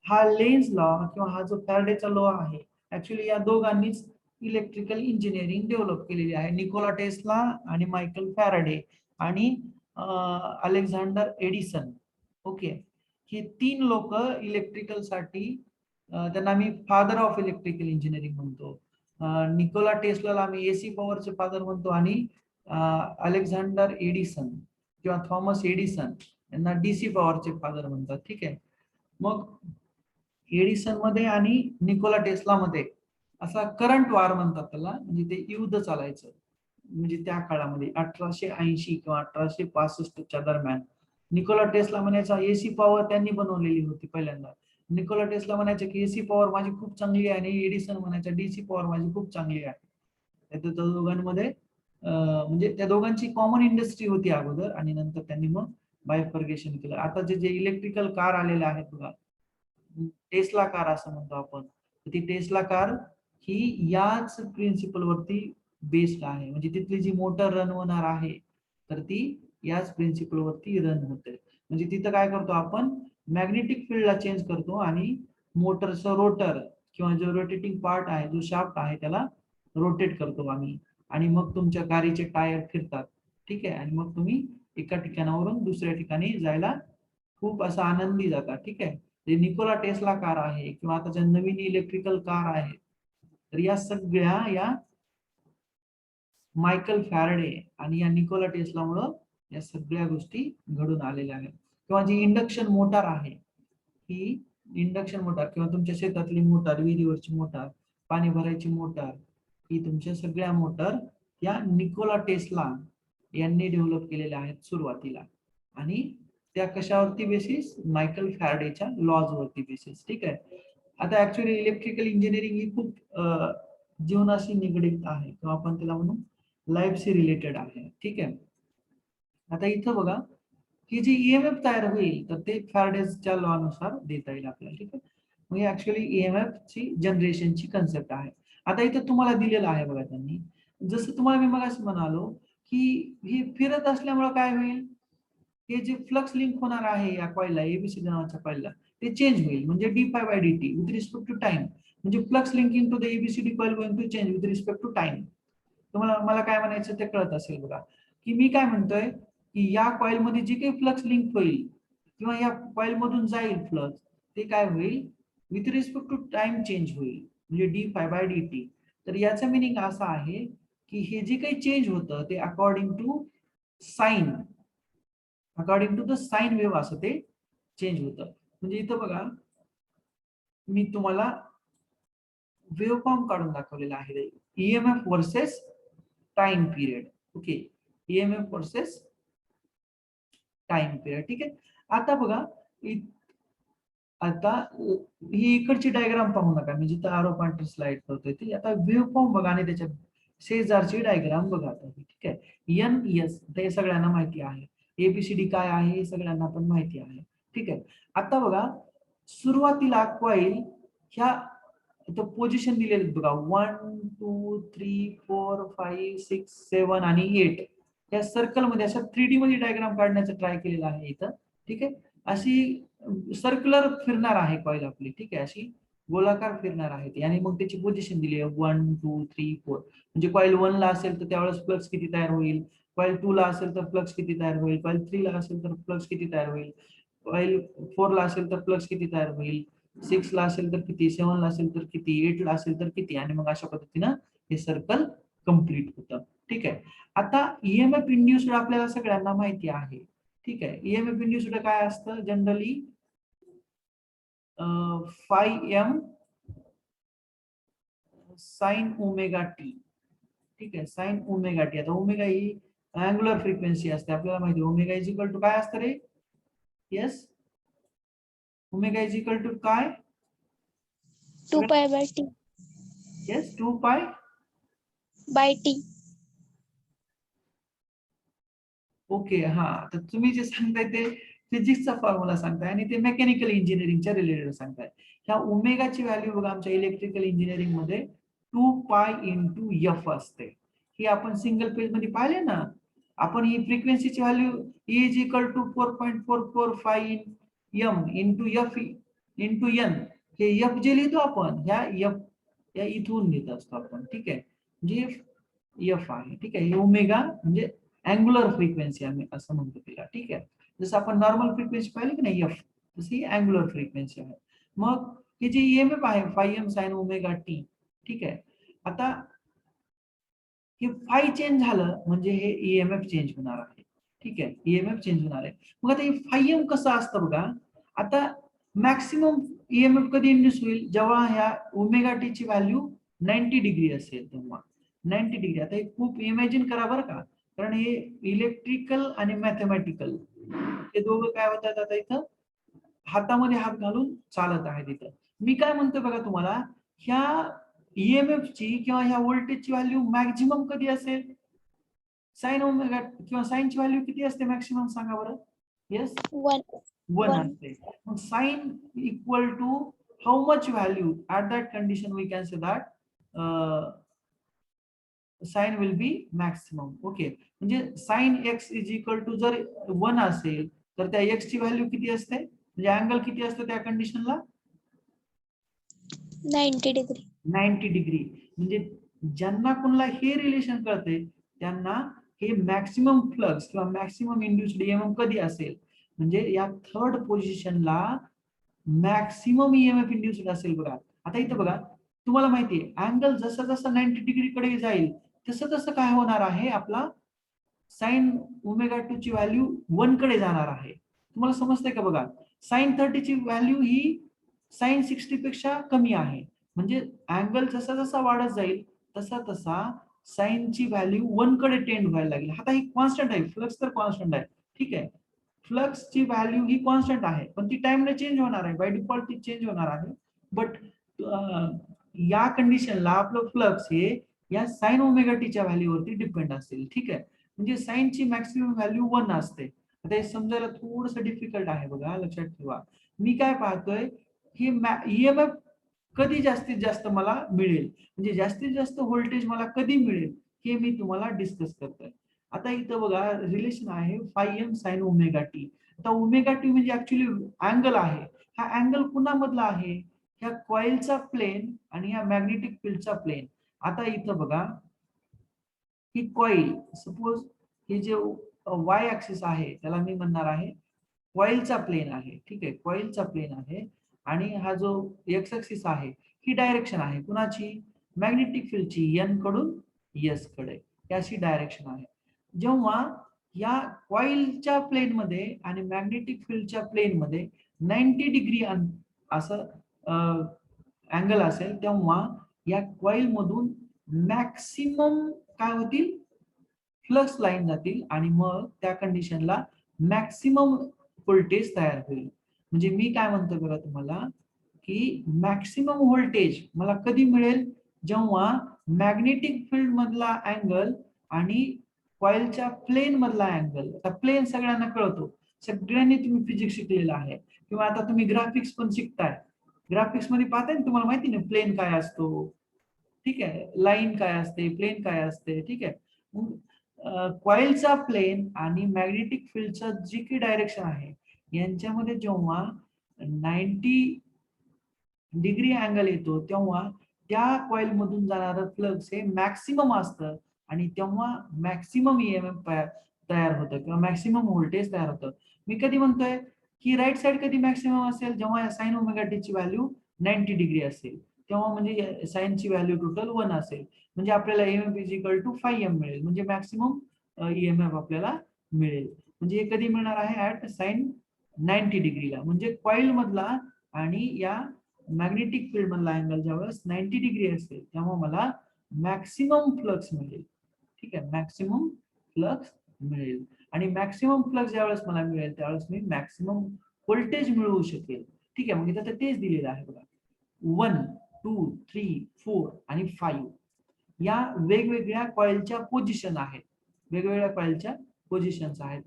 हा लेन्झ लॉ किंवा हा जो फॅराडेचा लॉ आहे, ऍक्च्युली या दोघांनीच इलेक्ट्रिकल इंजिनिअरिंग डेव्हलप केलेली आहे. निकोला टेस्ला आणि मायकल फॅराडे आणि अलेक्झांडर एडिसन. ओके, हे तीन लोक इलेक्ट्रिकल साठी त्यांना आम्ही फादर ऑफ इलेक्ट्रिकल इंजिनिअरिंग म्हणतो. निकोला टेस्लाला आम्ही एसी पॉवरचे फादर म्हणतो आणि अलेक्झांडर एडिसन किंवा थॉमस एडिसन यांना डीसी पॉवरचे फादर म्हणतात. ठीक आहे. मग एडिसन मध्ये आणि निकोला टेस्ला मध्ये असा करंट वार म्हणतात त्याला, म्हणजे ते युद्ध चालायचं. म्हणजे त्या काळामध्ये 1880 किंवा 1865च्या दरम्यान निकोला टेस्ला म्हणायचा एसी पॉवर त्यांनी बनवलेली होती पहिल्यांदा. निकोला टेस्ला म्हणायचे की एसी पॉवर माझी खूप चांगली आहे आणि एडिसन म्हणायचा डीसी पॉवर माझी खूप चांगली आहे. त्या दोघांमध्ये म्हणजे त्या दोघांची कॉमन इंडस्ट्री होती अगोदर आणि नंतर त्यांनी मग बायफर्गेशन केलं. आता जे इलेक्ट्रिकल कार आलेले आहेत बघा, टेस्ला कार असं म्हणतो आपण, ती टेस्ला कार ही याच प्रिन्सिपल वरती बेस्ड आहे. म्हणजे तिथली जी मोटर रन होणार आहे तर ती याच प्रिन्सिपल वरती रन होते. म्हणजे तिथं काय करतो आपण, मॅग्नेटिक फील्डला चेंज करतो आणि मोटरचं रोटर किंवा जो रोटेटिंग पार्ट आहे, जो शाफ्ट आहे, त्याला रोटेट करतो आम्ही आणि मग तुमच्या गाडीचे टायर फिरतात. ठीक आहे. आणि मग तुम्ही एका ठिकाणावरून दुसऱ्या ठिकाणी जायला खूप असं आनंदी जातात. ठीक आहे. जे निकोला टेस्ला कार आहे किंवा आता ज्या नवीन इलेक्ट्रिकल कार आहे, तर या सगळ्या या मायकल फॅराडे आणि या निकोला टेस्लामुळं या सगळ्या गोष्टी घडून आलेल्या आहेत. किंवा जी इंडक्शन मोटार आहे, ही इंडक्शन मोटार किंवा तुमच्या शेतातली मोटार, विहिरीवरची मोटार, पाणी भरायची मोटार, ही तुमच्या सगळ्या मोटर या निकोला टेस्ला यांनी डेव्हलप केलेल्या आहेत सुरुवातीला. आणि त्या कशावरती बेसिस, मायकल फॅराडेच्या लॉज वरती बेसिस. ठीक आहे. आता ऍक्च्युली इलेक्ट्रिकल इंजिनिअरिंग ही खूप जीवनाशी निगडीत आहे किंवा आपण त्याला म्हणू लाईफशी रिलेटेड आहे. ठीक आहे. आता इथं बघा, ही जी ईएमएफ तयार होईल तर ते फॅराडेच्या लॉ नुसार देता येईल आपल्याला. ठीक आहे. म्हणजे ऍक्च्युली ईएमएफ ची जनरेशनची कन्सेप्ट आहे. आता इथं तुम्हाला दिलेलं आहे बघा त्यांनी, जसं तुम्हाला मी मगाशी म्हणालो की ही फिरत असल्यामुळे काय होईल, हे जे फ्लक्स लिंक होणार आहे या कॉइलला, एबीसी नावाच्या कॉइलला, ते चेंज होईल. म्हणजे d∅dt with respect to time. म्हणजे flux linking to the ABCD coil going to change with respect to time. तुम्हाला मला काय म्हणायचं ते कळत असेल बघा, की मी काय म्हणतोय की या कॉइल मध्ये जी काही फ्लक्स लिंक होईल किंवा या कॉइल मधून जाईल फ्लक्स, ते काय होईल, with respect to time change होईल. म्हणजे d∅dt. तर याचं मिनिंग असं आहे की हे जे काही चेंज होतं ते according to sine, according to the sine wave असं ते चेंज होतं. म्हणजे इथं बघा, मी तुम्हाला वेव्ह फॉर्म काढून दाखवलेला आहे, EMF versus time period. Okay, EMF versus time period. ठीक आहे. आता बघा, आता ही इकडची डायग्राम पाहू नका, मी जिथं आरो पॉइंटर स्लाइड करतोय ती. आता वेव्ह फॉर्म बघा आणि त्याच्या शेजारची डायग्राम बघा आता. ठीक आहे. एन एस हे सगळ्यांना माहिती आहे, एबीसीडी काय आहे हे सगळ्यांना पण माहिती आहे. ठीक आहे. आता बघा, सुरुवातीला कॉइल ह्या इथं पोझिशन दिलेले बघा, 1 2 3 4 5 6 7 आणि 8 या सर्कल मध्ये अशा 3D मध्ये डायग्राम काढण्याचा ट्राय केलेला आहे इथं. ठीक आहे. अशी सर्क्युलर फिरणार आहे कॉइल आपली. ठीक आहे. अशी गोलाकार फिरणार आहे ती आणि मग त्याची पोझिशन दिली आहे 1 2 3 4. म्हणजे कॉइल 1 ला असेल तर त्यावेळेस फ्लक्स किती तयार होईल, कॉइल 2 ला असेल तर फ्लक्स किती तयार होईल, कॉइल 3 ला असेल तर फ्लक्स किती तयार होईल, कॉइल 4 ला असेल तर फ्लक्स किती तयार होईल, 6 ला असेल तर किती, 7 ला असेल तर किती, 8 ला असेल तर किती. आणि मग अशा पद्धतीनं हे सर्कल कम्प्लीट होतं. ठीक आहे. आता ईएमएफ इंड्युस्ड आपल्याला सगळ्यांना माहिती आहे. ठीक आहे. ईएमएफ इंड्युस्ड काय असतं generally, 5m sign omega T. ठीक आहे. Sine omega T. आता ओमेगा ही अँग्युलर फ्रिक्वेन्सी असते, आपल्याला माहिती. ओमेगा इज इक्वल टू काय असतं रे, yes, omega is equal to काय? 2 pi by t येस, 2 पाय by t. ओके. हा, तर तुम्ही जे सांगताय ते फिजिक्सचा फॉर्म्युला सांगताय आणि ते मेकॅनिकल इंजिनिअरिंगच्या रिलेटेड सांगताय. ह्या ओमेगाची व्हॅल्यू बघा आमच्या इलेक्ट्रिकल इंजिनिअरिंग मध्ये 2 पाय इंटू एफ असते. ही आपण सिंगल पेज मध्ये पाहिले ना. आपण ही फ्रिक्वेन्सीची value E is equal to 4.445 M into F into N. हे एफ जे लिहितो आपण ह्या एफ या इथून लिहित असतो आपण. ठीक आहे, म्हणजे एफ आहे. ठीक आहे, हे ओमेगा म्हणजे अँग्युलर फ्रिक्वेन्सी आम्ही असं म्हणतो तिला. ठीक आहे, जसं आपण नॉर्मल फ्रिक्वेन्सी पाहिली की नाही एफ, तशी अँग्युलर फ्रिक्वेन्सी आहे. मग हे जे ईएमएफ आहे phi M sine omega T. ठीक आहे, आता हे फाय चेंज झालं म्हणजे हे ईएमएफ चेंज होणार आहे. ठीक आहे, ईएमएफ चेंज होणार आहे. मग आता हे फाय एम कसं असतं बघा. आता मॅक्सिमम ईएमएफ कधी इंड्यूस होईल जेव्हा ह्या ओमेगा टी ची व्हॅल्यू 90 डिग्री असेल तेव्हा. 90 डिग्री. आता हे खूप इमॅजिन करा बरं का, कारण हे इलेक्ट्रिकल आणि मॅथमॅटिकल हे दोघं काय होतात आता इथं हातामध्ये हात घालून चालत आहे तिथं. मी काय म्हणतोय बघा तुम्हाला, ह्या ईएमएफ ची किंवा ह्या व्होल्टेजची व्हॅल्यू मॅक्झिमम कधी असेल? साइन ओमेगा किंवा साइनची व्हॅल्यू किती असते मॅक्झिमम सांगा बरं. येस, 1 1 1 असते. मग sine equal to how much value at that condition we can say that sine will be maximum. Okay, म्हणजे sine X is equal to जर 1 असेल तर त्या एक्स ची व्हॅल्यू किती असते, म्हणजे अँगल किती असतो त्या कंडिशनला? 90 degree. 90 डिग्री. म्हणजे ज्यांना कोणाला हे रिलेशन कळते त्यांना हे मॅक्सिमम फ्लक्स किंवा मॅक्सिमम इंड्युस्ड ईएमएफ कधी असेल, म्हणजे या थर्ड पोझिशनला मॅक्सिमम ईएमएफ इंड्युस्ड असेल बघा. आता इथं बघा तुम्हाला माहितीये अँगल जसं जसं 90 डिग्री कडे जाईल तसं तसं काय होणार आहे, आपला साइन ओमेगा 2 ची व्हॅल्यू 1 कडे जाणार आहे. तुम्हाला समजतंय का बघा. साइन 30 ची व्हॅल्यू ही साइन 60 पेक्षा कमी आहे. म्हणजे अँगल जसा जसा वाढत जाईल तसा तसा साइनची व्हॅल्यू 1 कडे टेंड व्हायला लागेल. आता ही कॉन्स्टंट आहे, फ्लक्स तर कॉन्स्टंट आहे. ठीक आहे, फ्लक्सची व्हॅल्यू ही कॉन्स्टंट आहे पण ती टाइमने चेंज होणार आहे. बाय डिफॉल्ट ती चेंज होणार आहे. बट या कंडिशनला आपलं फ्लक्स हे या साइन ओमेगा टीच्या व्हॅल्यूवरती डिपेंड असेल. ठीक आहे, म्हणजे साइनची मॅक्सिमम व्हॅल्यू 1 असते. आता हे समजायला थोडस डिफिकल्ट आहे बघा, लक्षात ठेवा. मी काय पाहतोय, हे ईएमएफ कधी जास्तीत जास्त मला मिळेल, म्हणजे जास्तीत जास्त व्होल्टेज मला कधी मिळेल हे मी तुम्हाला डिस्कस करतोय. आता इथं बघा रिलेशन आहे phi M sine omega T. आता ओमेगा टी म्हणजे ऍक्च्युली अँगल आहे. हा अँगल कुणामधला आहे? ह्या कॉइलचा प्लेन आणि ह्या मॅग्नेटिक फील्डचा प्लेन. आता इथं बघा ही कॉइल, सपोज हे जे वाय ऍक्सिस आहे त्याला मी म्हणणार आहे कॉइलचा प्लेन आहे. ठीक आहे, कॉइलचा प्लेन आहे आणि हा जो एक्स ऍक्सिस आहे ही डायरेक्शन आहे कुणाची? मॅग्नेटिक फील्डची, एन कडून एस कडे, अशी डायरेक्शन आहे. जेव्हा या कॉइलच्या प्लेन मध्ये आणि मॅग्नेटिक फील्डच्या प्लेन मध्ये 90 डिग्री असं अँगल असेल तेव्हा या कॉइल मधून मॅक्सिमम काय होतील, फ्लक्स लाईन जातील आणि मग त्या कंडिशनला मॅक्सिमम व्होल्टेज तयार होईल. म्हणजे मी काय म्हणतो बघा तुम्हाला की मॅक्सिमम व्होल्टेज मला कधी मिळेल, जेव्हा मॅग्नेटिक फील्ड मधला अँगल आणि कॉइलच्या प्लेन मधला अँगल. आता प्लेन सगळ्यांना कळतो, सगळ्यांनी तुम्ही फिजिक्स शिकलेला आहे किंवा आता तुम्ही ग्राफिक्स पण शिकताय. ग्राफिक्स मध्ये पाहताय ना, तुम्हाला माहिती ना प्लेन काय असतो. ठीक आहे, लाईन काय असते, प्लेन काय असते. ठीक आहे, कॉइलचा प्लेन आणि मॅग्नेटिक फील्डचा जी काही डायरेक्शन आहे यांच्यामध्ये जेव्हा 90 डिग्री अँगल येतो तेव्हा त्या कॉइल मधून जाणारं फ्लक्स हे मॅक्सिमम असतं आणि तेव्हा मॅक्सिमम ईएमएफ तयार होतं किंवा मॅक्सिमम व्होल्टेज तयार होतं. मी कधी म्हणतोय की राईट साइड कधी मॅक्सिमम असेल, जेव्हा साइन ओमेगा टी ची व्हॅल्यू 90 डिग्री असेल तेव्हा, म्हणजे साइनची व्हॅल्यू टोटल 1 असेल, म्हणजे आपल्याला ईएमएफ इज इक्वल टू 5 मिळेल, म्हणजे मॅक्सिमम ईएमएफ आपल्याला मिळेल. म्हणजे हे कधी मिळणार आहे? ऍट साइन 90 डिग्रीला. म्हणजे कॉइल मधला आणि या मॅग्नेटिक फील्ड मधला अँगल ज्यावेळेस 90 डिग्री असेल तेव्हा मला मॅक्सिमम फ्लक्स मिळेल. ठीक आहे, मॅक्सिमम फ्लक्स मिळेल. आणि मॅक्सिमम फ्लक्स ज्यावेळेस मला मिळेल त्यावेळेस मी मॅक्सिमम व्होल्टेज मिळवू शकेल. ठीक आहे, मग इथं तेच दिलेलं आहे बघा. 1, 2, 3, 4 आणि 5 या वेगवेगळ्या कॉइलच्या पोझिशन आहेत. वेगवेगळ्या कॉइलच्या पोझिशन्स आहेत.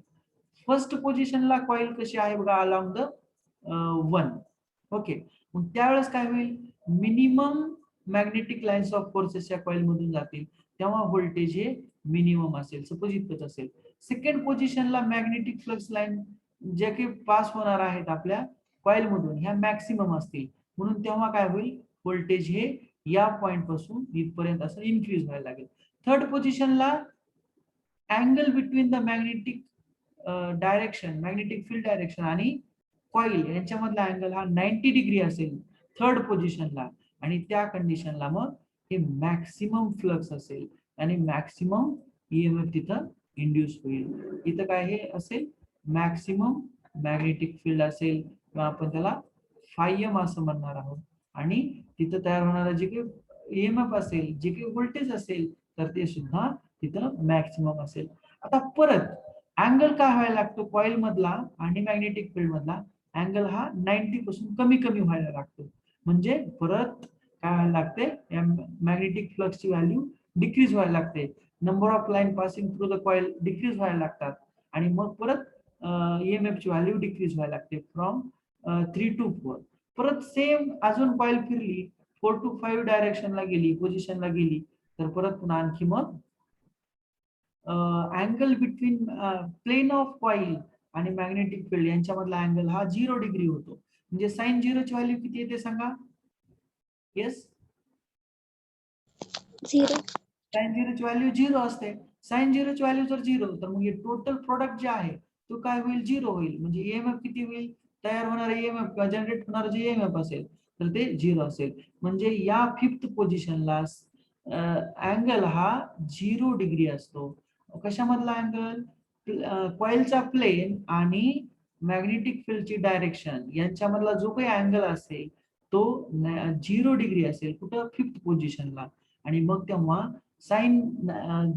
फर्स्ट पोझिशनला कॉइल कशी आहे बघा, अलॉंग द 1. ओके, मग त्यावेळेस काय होईल, minimum magnetic lines of forces या कॉइल मधून जातील, तेव्हा व्होल्टेज हे मिनिमम असेल, सपोज इतकंच असेल. सेकंड पोझिशनला मॅग्नेटिक फ्लक्स लाईन जे काही पास होणार आहेत आपल्या कॉइल मधून ह्या मॅक्सिमम असतील, म्हणून तेव्हा काय होईल, व्होल्टेज हे या पॉइंट पासून इथपर्यंत असं इन्क्रीज व्हायला लागेल. थर्ड पोझिशनला angle between the magnetic direction, magnetic field direction आणि कॉइल यांच्यामधला अँगल हा 90 डिग्री असेल थर्ड पोझिशनला, आणि त्या कंडिशनला मग हे मॅक्सिमम फ्लक्स असेल आणि मॅक्सिमम ईएमएफ तिथं इंड्यूस होईल. इथं काय हे असेल, मॅक्सिमम मॅग्नेटिक फील्ड असेल किंवा आपण त्याला फायम असं म्हणणार आहोत, आणि तिथं तयार होणारा जे काही ईएमएफ असेल, जे काही व्होल्टेज असेल, तर ते सुद्धा तिथं मॅक्सिमम असेल. आता परत अँगल काय व्हायला लागतो कॉइल मधला आणि मॅग्नेटिक फील्ड मधला, अँगल हा 90 पासून कमी कमी व्हायला लागतो. म्हणजे परत काय व्हायला लागते, या मॅग्नेटिक फ्लक्सची व्हॅल्यू डिक्रीज व्हायला लागते. Number of line passing through the coil decrease व्हायला लागतात, आणि मग परत ईएमएफ ची व्हॅल्यू डिक्रीज व्हायला लागते फ्रॉम 3 to 4. परत सेम अजून कॉइल फिरली, 4 to 5 डायरेक्शनला गेली, पोझिशनला गेली, तर परत पुन्हा आणखी मग angle between plane of coil आणि मॅग्नेटिक फील्ड यांच्यामधला अँगल हा 0 डिग्री होतो. म्हणजे साइन 0 ची व्हॅल्यू किती येते सांगा? येस, 0. साइन 0 ची व्हॅल्यू 0 असते. साइन 0 ची व्हॅल्यू जर 0, तर मग हे टोटल प्रोडक्ट जे आहे तो काय होईल, 0 होईल. म्हणजे ईएमएफ किती होईल, तयार होणारे ईएमएफ किंवा जनरेट होणारे जे ईएमएफ असेल तर ते 0 असेल. म्हणजे या फिफ्थ पोझिशनला अँगल हा 0 डिग्री असतो. कशामधला अँगल, कॉइलचा प्लेन आणि मॅग्नेटिक फील्डची डायरेक्शन यांच्यामधला जो काही अँगल असेल तो 0 डिग्री असेल कुठं, फिफ्थ पोझिशनला. आणि मग तेव्हा साइन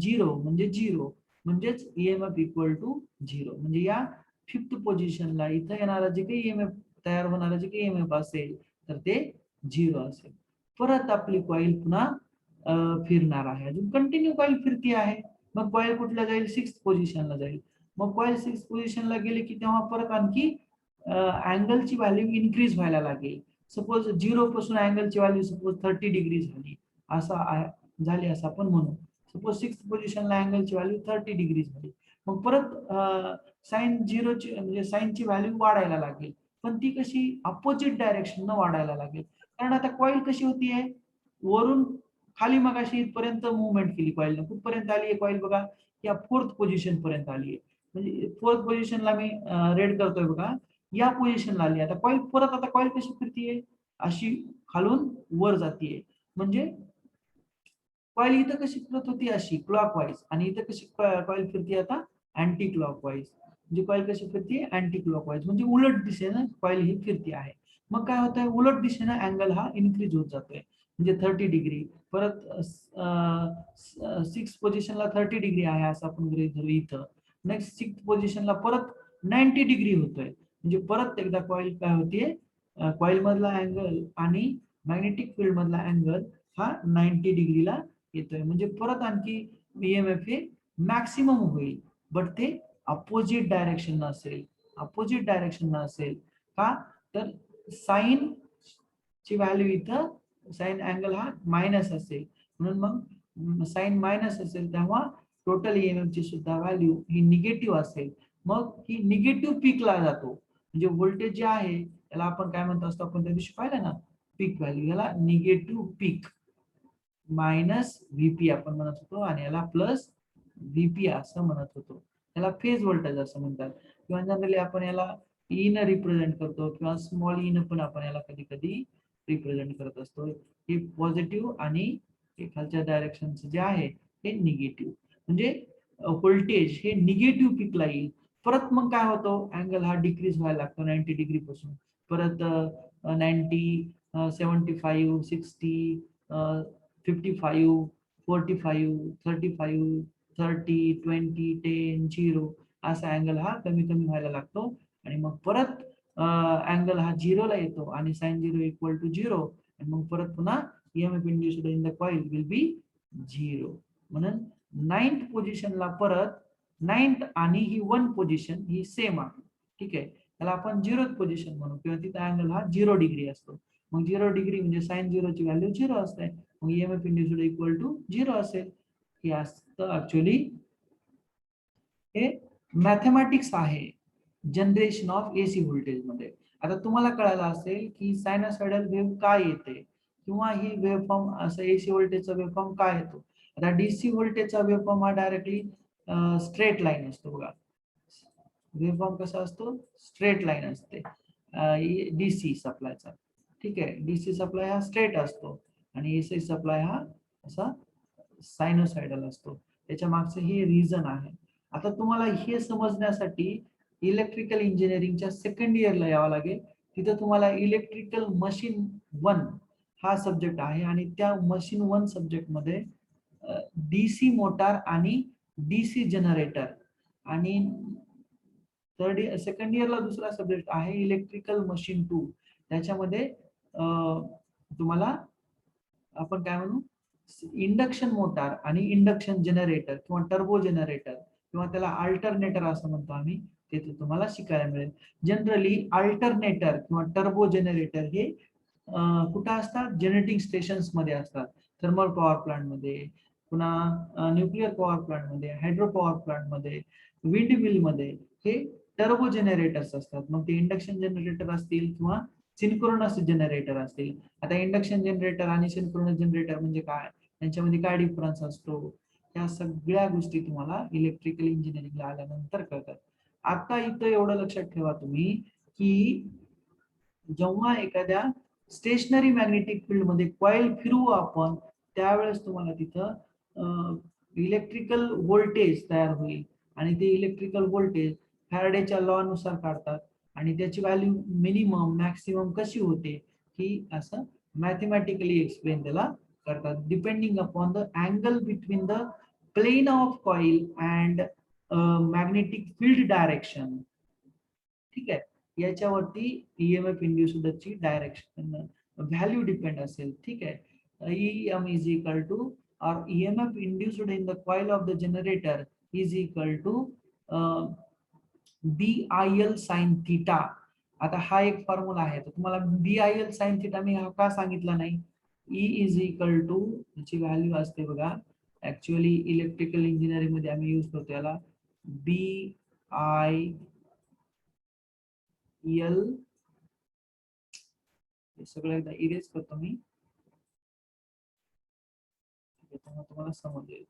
0 म्हणजे 0, म्हणजेच ईएमएफ इक्वल टू 0. म्हणजे या फिफ्थ पोझिशनला इथं येणारा जे काही ईएमएफ, तयार होणारा जे काही ईएमएफ असेल तर ते 0 असेल. परत आपली कॉइल पुन्हा फिरणार आहे, अजून कंटिन्यू कॉइल फिरती आहे. मग कॉइल कुठला जाईल, सिक्स्थ पोझिशनला जाईल. मग कॉइल सिक्स्थ पोझिशनला गेले की तेव्हा परत आणखी अँगलची व्हॅल्यू इन्क्रीज व्हायला लागेल. सपोज 0 पासून अँगलची व्हॅल्यू सपोज 30 डिग्री झाली, झाली असं आपण म्हणू. सपोज सिक्स्थ पोझिशनला अँगलची व्हॅल्यू 30 डिग्री झाली, मग परत साइन 0 ची म्हणजे साइनची व्हॅल्यू वाढायला लागेल, पण ती कशी, अपोजिट डायरेक्शन न वाढायला लागेल. कारण आता कॉइल कशी होतीये, वरून खाली मगाशी इथपर्यंत मुवमेंट केली कॉइलने, कुठपर्यंत आली आहे कॉइल बघा, या फोर्थ पोझिशन पर्यंत आली आहे. म्हणजे फोर्थ पोझिशनला मी रेड करतोय बघा, या पोझिशनला आली. आता कॉइल परत, आता कॉइल कशी फिरतीये, अशी खालून वर जातीये. म्हणजे कॉइल इथं कशी फिरत होती, अशी क्लॉकवाईज, आणि इथं कशी कॉइल फिरते आता, अँटी क्लॉकवाईज. म्हणजे कॉइल कशी फिरते, अँटी क्लॉकवाईज, म्हणजे उलट दिशेनं कॉइल ही फिरती आहे. मग काय होतंय, उलट दिशेनं अँगल हा इन्क्रीज होत जातोय. म्हणजे 30 डिग्री, परत सिक्स पोझिशनला 30 डिग्री आहे असं आपण गृहीत धरू इथं. नेक्स्ट सिक्स पोझिशनला परत 90 डिग्री होतोय. म्हणजे परत एकदा कॉइल काय होतीये, कॉइल मधला अँगल आणि मॅग्नेटिक फील्ड मधला अँगल हा 90 डिग्रीला येतोय. म्हणजे परत आणखी ईएमएफ हे मॅक्सिमम होईल, बट ते अपोजिट डायरेक्शन असेल. अपोजिट डायरेक्शन असेल का, तर साइन ची व्हॅल्यू इथं, साइन अँगल हा मायनस असेल, म्हणून मग साइन मायनस असेल तेव्हा टोटल ईएमएफ ची सुद्धा व्हॅल्यू ही निगेटिव्ह असेल. मग ही निगेटिव्ह पीकला जातो. म्हणजे व्होल्टेज जे आहे त्याला आपण काय म्हणतो असतो, आपण त्या दिवशी पाहिलं ना, पीक व्हॅल्यू, याला निगेटिव्ह पीक मायनस व्हीपी आपण म्हणत होतो, आणि याला प्लस व्हीपी असं म्हणत होतो. याला फेज व्होल्टेज असं म्हणतात, किंवा जनरली आपण याला ई न रिप्रेझेंट करतो, किंवा स्मॉल ई न पण आपण याला कधी कधी रिप्रेझेंट करत असतो. हे पॉझिटिव्ह आणि हे खालच्या डायरेक्शनचं जे आहे हे निगेटिव्ह. म्हणजे व्होल्टेज हे निगेटिव्ह पीकला येईल. परत मग काय होतो, अँगल हा डिक्रीज व्हायला लागतो 90 डिग्री पासून. परत 90, 75, 60, 55, 45, 35, 30, 20, 10, 0, असा अँगल हा कमी कमी व्हायला लागतो आणि मग परत अँगल हा 0 ला येतो आणि साइन 0 इक्वल टू 0 आणि मग परत पुन्हा EMF induced in the coil will be 0. म्हणून 9th पोझिशनला परत 9th आणि ही 1 पोझिशन ही सेम आहे. ठीक आहे, त्याला आपण 0th पोझिशन म्हणू किंवा तिथं अँगल हा 0 डिग्री असतो. मग 0 डिग्री म्हणजे साइन 0 ची व्हॅल्यू 0 असते. मग ईएमएफ इंड्यूस्ड इक्वल टू 0 असेल. हे असतं ऍक्च्युअली हे मॅथमॅटिक्स आहे जनरेशन ऑफ एसी व्होल्टेज मध्ये. आता तुम्हाला कळायला असेल की सायनोसॉइडल वेव्ह काय येते किंवा ही वेव्हफॉर्म असं एसी व्होल्टेजचा वेव्हफॉर्म काय येतो. आता डीसी व्होल्टेजचा वेव्हफॉर्म हा डायरेक्टली स्ट्रेट लाईन असतो बघा. वेव्हफॉर्म कसा असतो, स्ट्रेट लाईन असते डीसी सप्लायचा. ठीक आहे, डीसी सप्लाय हा स्ट्रेट असतो आणि एसी सप्लाय हा असा सायनोसॉइडल असतो. त्याच्या मागचं हे रिझन आहे. आता तुम्हाला हे समजण्यासाठी इलेक्ट्रिकल इंजिनिअरिंगच्या सेकंड इयरला यावं लागेल. तिथं तुम्हाला इलेक्ट्रिकल मशीन 1 हा सब्जेक्ट आहे आणि त्या मशीन 1 सब्जेक्ट मध्ये डीसी मोटार आणि डीसी जनरेटर आणि सेकंड इयरला दुसरा सब्जेक्ट आहे इलेक्ट्रिकल मशीन 2. त्याच्यामध्ये तुम्हाला आपण काय म्हणू, इंडक्शन मोटार आणि इंडक्शन जनरेटर किंवा टर्बो जनरेटर किंवा त्याला अल्टरनेटर असं म्हणतो आम्ही, ते तुम्हाला शिकायला मिळेल. जनरली अल्टरनेटर किंवा टर्बो जनरेटर हे कुठं असतात, जनरेटिंग स्टेशन्स मध्ये असतात. थर्मल पॉवर प्लांट मध्ये, पुन्हा न्यूक्लिअर पॉवर प्लांट मध्ये, हायड्रो पॉवर प्लांट मध्ये, विंड मिल मध्ये हे टर्बो जनरेटर्स असतात. मग ते इंडक्शन जनरेटर असतील किंवा सिंक्रोनस जनरेटर असतील. आता इंडक्शन जनरेटर आणि सिंक्रोनस जनरेटर म्हणजे काय, त्यांच्यामध्ये काय डिफरन्स असतो, या सगळ्या गोष्टी तुम्हाला इलेक्ट्रिकल इंजिनिअरिंगला आल्यानंतर कळतात. आता इथं एवढं लक्षात ठेवा तुम्ही की जेव्हा एखाद्या स्टेशनरी मॅग्नेटिक फील्ड मध्ये कॉइल फिरवू आपण, त्यावेळेस तुम्हाला तिथं इलेक्ट्रिकल व्होल्टेज तयार होईल आणि ते इलेक्ट्रिकल व्होल्टेज फॅराडेच्या लॉ नुसार काढतात आणि त्याची व्हॅल्यू मिनिमम मॅक्सिमम कशी होते ही असं मॅथमॅटिकली एक्सप्लेन त्याला करतात, depending upon the angle between the plane of coil and magnetic field direction. ठीक आहे, याच्यावरती ईएमएफ इंड्यूस्डची डायरेक्शन व्हॅल्यू डिपेंड असेल. ठीक आहे, EM is equal to or EMF induced in the coil of the generator is equal to BIL sin theta. आता हा एक फॉर्म्युला आहे, तर तुम्हाला BIL sin theta मी हा का सांगितला नाही. E इज इक्वल टू याची व्हॅल्यू असते बघा, ऍक्च्युअली इलेक्ट्रिकल इंजिनिअरिंग मध्ये आम्ही यूज करतो याला BIL. हे सगळं एकदा इरेज करतो मी, तुम्हाला समजेल.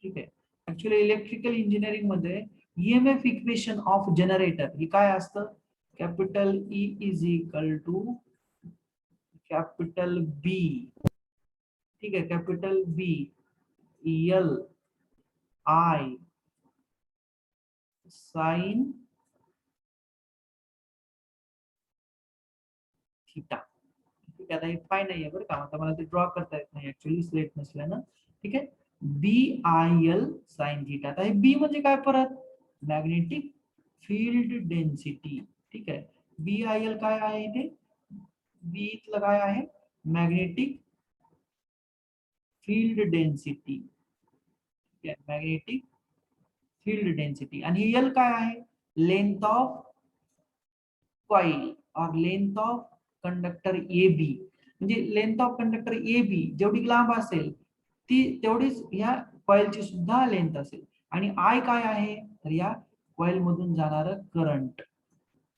ठीक आहे, ऍक्च्युअली इलेक्ट्रिकल इंजिनिअरिंग मध्ये ईएमएफ इक्वेशन ऑफ जनरेटर हे काय असतं, capital E is equal to capital B. ठीक आहे, capital B L I sine theta. ठीक आहे, आता हे फाय नाहीये बरं का, आता मला ते ड्रॉ करता येत नाही ऍक्च्युअली स्लेट नसल्यानं. ठीक आहे, BIL साइन थीटा. आता हे बी म्हणजे काय, परत मॅग्नेटिक फील्ड डेन्सिटी. ठीक आहे, BIL काय आहे इथे, बी इथलं काय आहे, मॅग्नेटिक फील्ड डेन्सिटी. ठीक आहे, मॅग्नेटिक फील्ड डेन्सिटी. आणि एल काय आहे, लेंथ ऑफ कॉइल और लेंथ ऑफ कंडक्टर AB. म्हणजे लेंथ ऑफ कंडक्टर AB जेवढी लांब असेल ती तेवढीच ह्या कॉइलची सुद्धा लेंथ असेल. आणि आय काय आहे, तर या कॉइल मधून जाणारं करंट,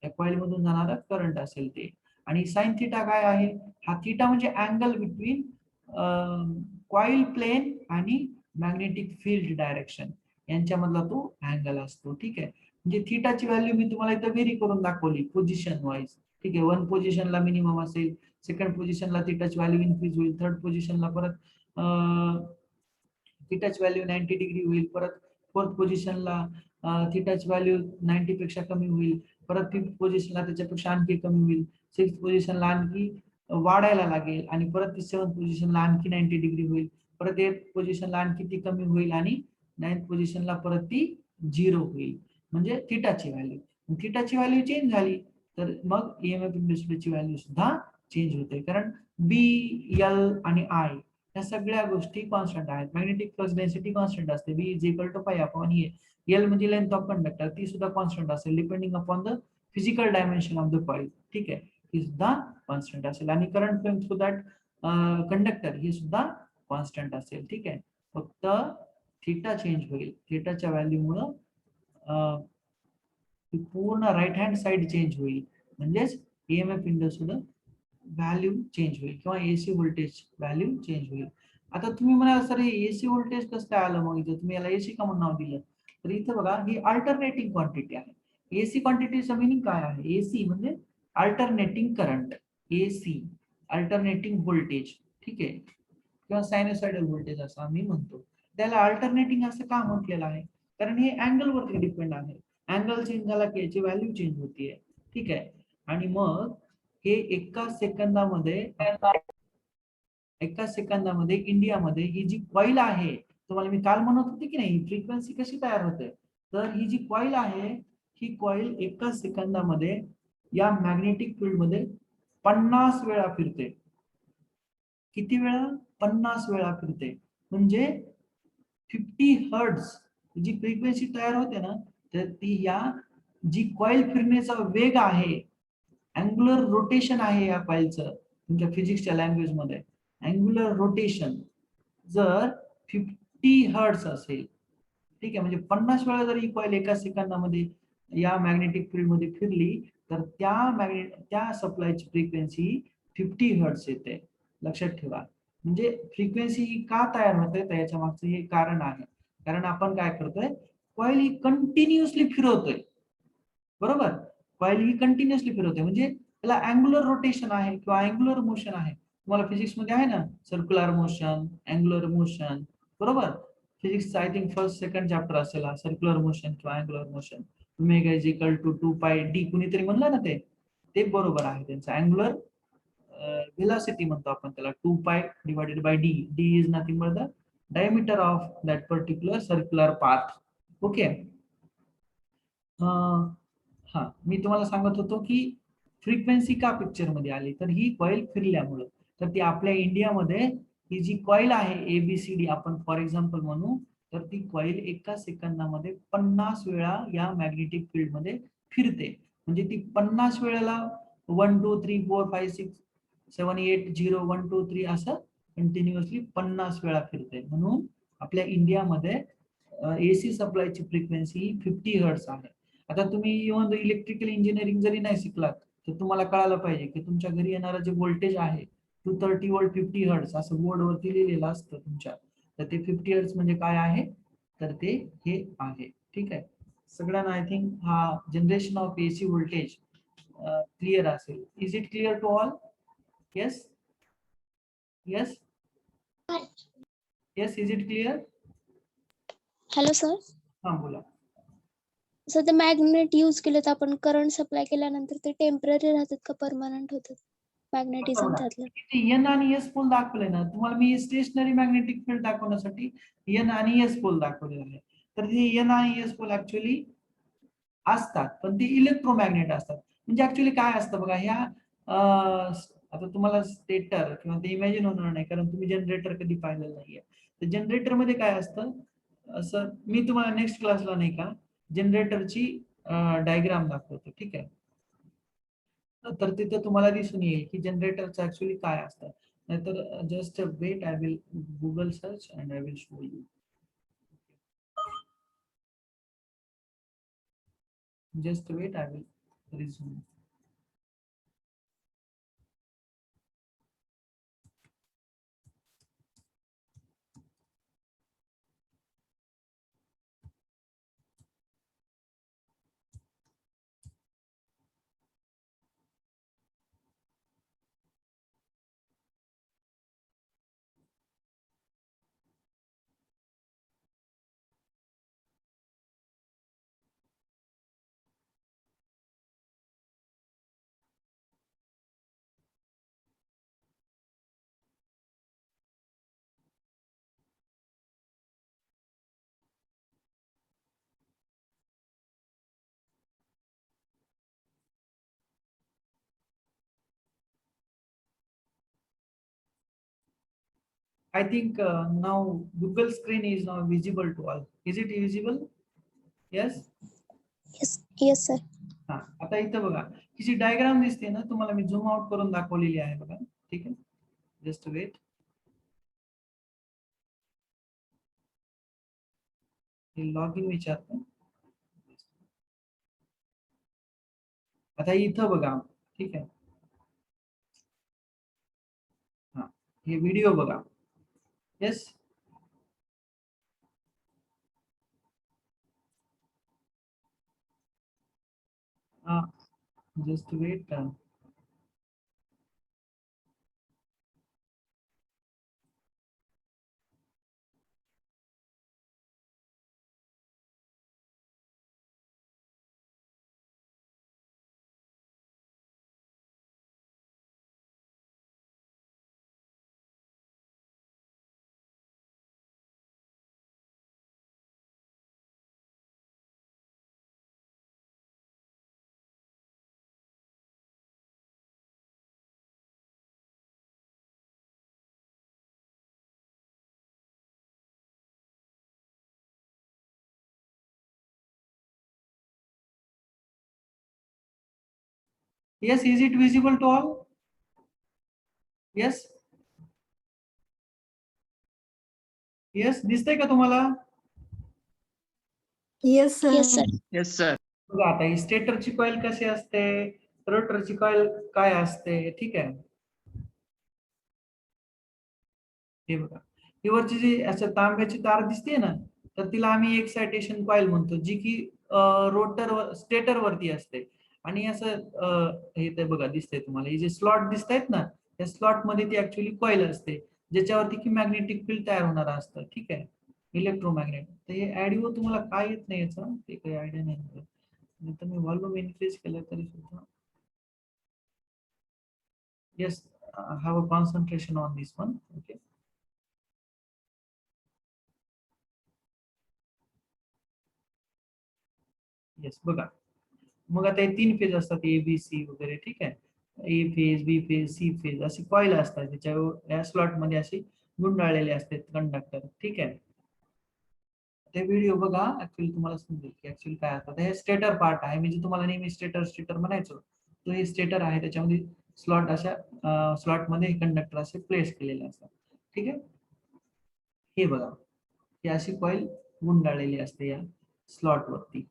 या कॉइल मधून जाणारं करंट असेल ते. आणि साइन थीटा काय आहे, हा थीटा म्हणजे अँगल बिटवीन कॉइल प्लेन आणि मॅग्नेटिक फील्ड डायरेक्शन यांच्यामधला तो अँगल असतो. ठीक आहे, म्हणजे थीटाची व्हॅल्यू मी तुम्हाला इथं व्हेरी करून दाखवली पोझिशन वाईज. ठीक आहे, 1 पोझिशनला मिनिमम असेल, सेकंड पोझिशनला थीटाची व्हॅल्यू इन्क्रीज होईल, थर्ड पोझिशनला परत थीटाची व्हॅल्यू 90 डिग्री होईल, परत फोर्थ पोझिशनला थीटाची व्हॅल्यू 90 पेक्षा कमी होईल, परत फिफ्थ पोझिशनला त्याच्यापेक्षा आणखी कमी होईल, सिक्स्थ पोझिशनला आणखी वाढायला लागेल आणि परत ती 7th पोझिशनला आणखी 90 डिग्री होईल, परत 8th पोझिशनला आणखी ती कमी होईल आणि 9th पोझिशनला परत ती 0 होईल, म्हणजे थिटाची व्हॅल्यू. थिटाची व्हॅल्यू चेंज झाली तर मग ईएमएफ इंड्युस्डची व्हॅल्यू सुद्धा चेंज होते, कारण बी, एल आणि आय या सगळ्या गोष्टी कॉन्स्टंट आहेत. मॅग्नेटिक फ्लक्स डेन्सिटी कॉन्स्टंट असते, B is equal to pi upon A. L म्हणजे लेंथ ऑफ कंडक्टर, ती सुद्धा कॉन्स्टंट असेल depending upon the physical dimension of the coil. ठीक आहे, ती सुद्धा कॉन्स्टंट असेल आणि current flow through that conductor ही सुद्धा कॉन्स्टंट असेल. ठीक आहे, फक्त थिटा चेंज होईल. थिटाच्या व्हॅल्यूमुळं पूर्ण राईट हँड साइड चेंज होईल, म्हणजेच ईएमएफ इंड्युस्ड व्हॅल्यू चेंज होईल किंवा एसी व्होल्टेज व्हॅल्यू चेंज होईल. आता तुम्ही म्हणाल सर हे एसी व्होल्टेज कसं काय आलं, मग इथं तुम्ही याला एसी का म्हणून नाव दिलं, तर इथं बघा ही अल्टरनेटिंग क्वांटिटी आहे. एसी क्वांटिटीचं मिनिंग काय आहे, एसी म्हणजे alternating current, AC alternating voltage. ठीक आहे, किंवा सायनोसायडल व्होल्टेज असं आम्ही म्हणतो. त्याला अल्टरनेटिंग असं का म्हटलेलं आहे, कारण हे अँगल वरती डिपेंड आहे. अँगल चेंज झाला की याची व्हॅल्यू चेंज होतीये. ठीक आहे, आणि मग हे एका सेकंदामध्ये इंडियामध्ये ही जी कॉइल आहे, तुम्हाला मी काल म्हणत होते की नाही फ्रिक्वेन्सी कशी तयार होते, तर ही जी कॉइल आहे ही कॉइल एका सेकंदामध्ये या मॅग्नेटिक फील्ड मध्ये 50 वेळा फिरते. किती वेळा, 50 वेळा फिरते, म्हणजे 50 हर्ट्झ जी फ्रिक्वेन्सी तयार होते ना, तर ती या जी कॉइल फिरण्याचा वेग आहे, अँग्युलर रोटेशन आहे या कॉइलचं, तुमच्या फिजिक्सच्या लँग्वेज मध्ये अँग्युलर रोटेशन जर 50 हर्ट्झ असेल, ठीक आहे, म्हणजे 50 वेळा जर ही कॉइल एका सेकंदामध्ये या मॅग्नेटिक फील्ड मध्ये फिरली तर त्या सप्लायची फ्रिक्वेन्सी 50 हर्ट्झ येते. लक्षात ठेवा, म्हणजे फ्रिक्वेन्सी ही का तयार होते तर याच्या मागचं हे कारण आहे. कारण आपण काय करतोय, कॉइल ही कंटिन्युअसली फिरवतोय, बरोबर. कॉइल ही कंटिन्युअसली फिरवते म्हणजे त्याला अँग्युलर रोटेशन आहे किंवा अँग्युलर मोशन आहे. तुम्हाला फिजिक्स मध्ये आहे ना सर्क्युलर मोशन, अँग्युलर मोशन, बरोबर. Physics I think first second chapter असेल सर्क्युलर मोशन किंवा angular motion. Omega is equal to 2 pi D कुणीतरी म्हणलं ना, ते बरोबर आहे. त्यांचं अँग्युलर velocity म्हणतो आपण त्याला, 2 पाय divided by D. D is nothing but the diameter of that particular circular path. Okay, हा मी तुम्हाला सांगत होतो की फ्रिक्वेन्सी का पिक्चर मध्ये आली, तर ही कॉइल फिरल्यामुळं. तर ती आपल्या इंडियामध्ये ही जी कॉइल आहे एबीसीडी आपण फॉर एक्झाम्पल म्हणू, तर ती कॉइल एका सेकंदामध्ये 50 वेळा या मॅग्नेटिक फील्ड मध्ये फिरते. म्हणजे ती 50 वेळेला 1 2 3 4 5 6 7 8 0 1 2 3 असं कंटिन्युअसली 50 वेळा फिरते. म्हणून आपल्या इंडियामध्ये एसी सप्लायची फ्रिक्वेन्सी 50 हर्ट्झ आहे. आता तुम्ही इव्हन इलेक्ट्रिकल इंजिनिअरिंग जरी नाही शिकलात तर तुम्हाला कळायला पाहिजे की तुमच्या घरी येणारं जे व्होल्टेज आहे 230 वोल्ट 50 हर्ट्झ असं बोर्डवरती लिहिलेलं असतं तुमच्या, तर ते 50 हर्ट्झ म्हणजे काय आहे, तर ते हे आहे. ठीक आहे, सगळ्यांना आय थिंक हा generation of AC voltage clear असेल. Is it clear to all? Yes yes yes, is it clear? Hello sir. हा बोला. सर ते मॅग्नेट यूज केले तर आपण करंट सप्लाय केल्यानंतर ते टेम्पररी राहतात का परमनंट होतात मॅग्नेटिझम त्यातलं? एन आणि एस पोल दाखवले ना तुम्हाला मी, स्टेशनरी मॅग्नेटिक फील्ड दाखवण्यासाठी एन आणि एस पोल दाखवलेला आहे. तर हे एन आणि एस पोल ऍक्च्युअली असतात पण ते इलेक्ट्रोमॅग्नेट असतात. म्हणजे ऍक्च्युअली काय असतं बघा, ह्या आता तुम्हाला स्टेटर किंवा ते इमॅजिन होणार नाही कारण तुम्ही जनरेटर कधी पाहिलेलं नाहीये. तर जनरेटर मध्ये काय असतं, असं मी तुम्हाला नेक्स्ट क्लासला नाही का जनरेटरची डायग्राम दाखवतो. ठीक आहे, तर तिथे तुम्हाला दिसून येईल की जनरेटरचं ऍक्च्युअली काय असतं. नाहीतर just wait, I will Google search and I will show you. Just wait, I will resume. I think now Google screen is now visible to all. Is it visible? Yes. Yes sir. हा आता इथं बघा ही जी diagram दिसते ना तुम्हाला मी zoom out करून दाखवलेली आहे बघा. ठीक आहे, जस्ट वेट. लॉग इन विचारतो. आता इथं बघा. ठीक आहे, हा हे व्हिडिओ बघा. येस. हा just wait. Yes, is it visible to all? Yes. Yes, दिसतंय का तुम्हाला? Yes, sir. Yes sir. Yes, sir. बघा आता ही स्टेटरची कॉईल कशी असते, रोटरची कॉईल काय असते. ठीक आहे, हे बघा ही वरची जी असं तांब्याची तार दिसते ना, तर तिला आम्ही एक्सायटेशन कॉईल म्हणतो, जी की रोटर स्टेटर वरती असते. आणि असं हे ते बघा दिसतंय तुम्हाला, हे जे स्लॉट दिसतायत ना, त्या स्लॉट मध्ये ती ऍक्च्युअली कॉईल असते, ज्याच्यावरती की मॅग्नेटिक फील्ड तयार होणार असतं. ठीक आहे, इलेक्ट्रोमॅग्नेट. तर हे ऍडिओ तुम्हाला काय येत नाही याचा, ते काही आयडिया नाही. तर मी व्हॉल्यूम इन्क्रीज केलं तरी सुद्धा. Yes, have a concentration on this one. Okay. Yes बघा, मग आता हे 3 फेज असतात, ए बी सी वगैरे. ठीक आहे, A phase, B phase, C phase अशी कॉईल असतात, त्याच्या या स्लॉट मध्ये अशी गुंडाळलेले असतात कंडक्टर. ठीक आहे, ते व्हिडिओ बघा, ऍक्च्युअली तुम्हाला समजेल की ऍक्च्युअली काय असतं. हे स्टेटर पार्ट आहे, म्हणजे तुम्हाला नेहमी स्टेटर स्टेटर म्हणायचो, तो हे स्टेटर आहे, त्याच्यामध्ये स्लॉट अशा स्लॉट मध्ये कंडक्टर असे प्लेस केलेले असतात. ठीक आहे, हे बघा ही अशी कॉईल गुंडाळलेली असते या स्लॉट वरती.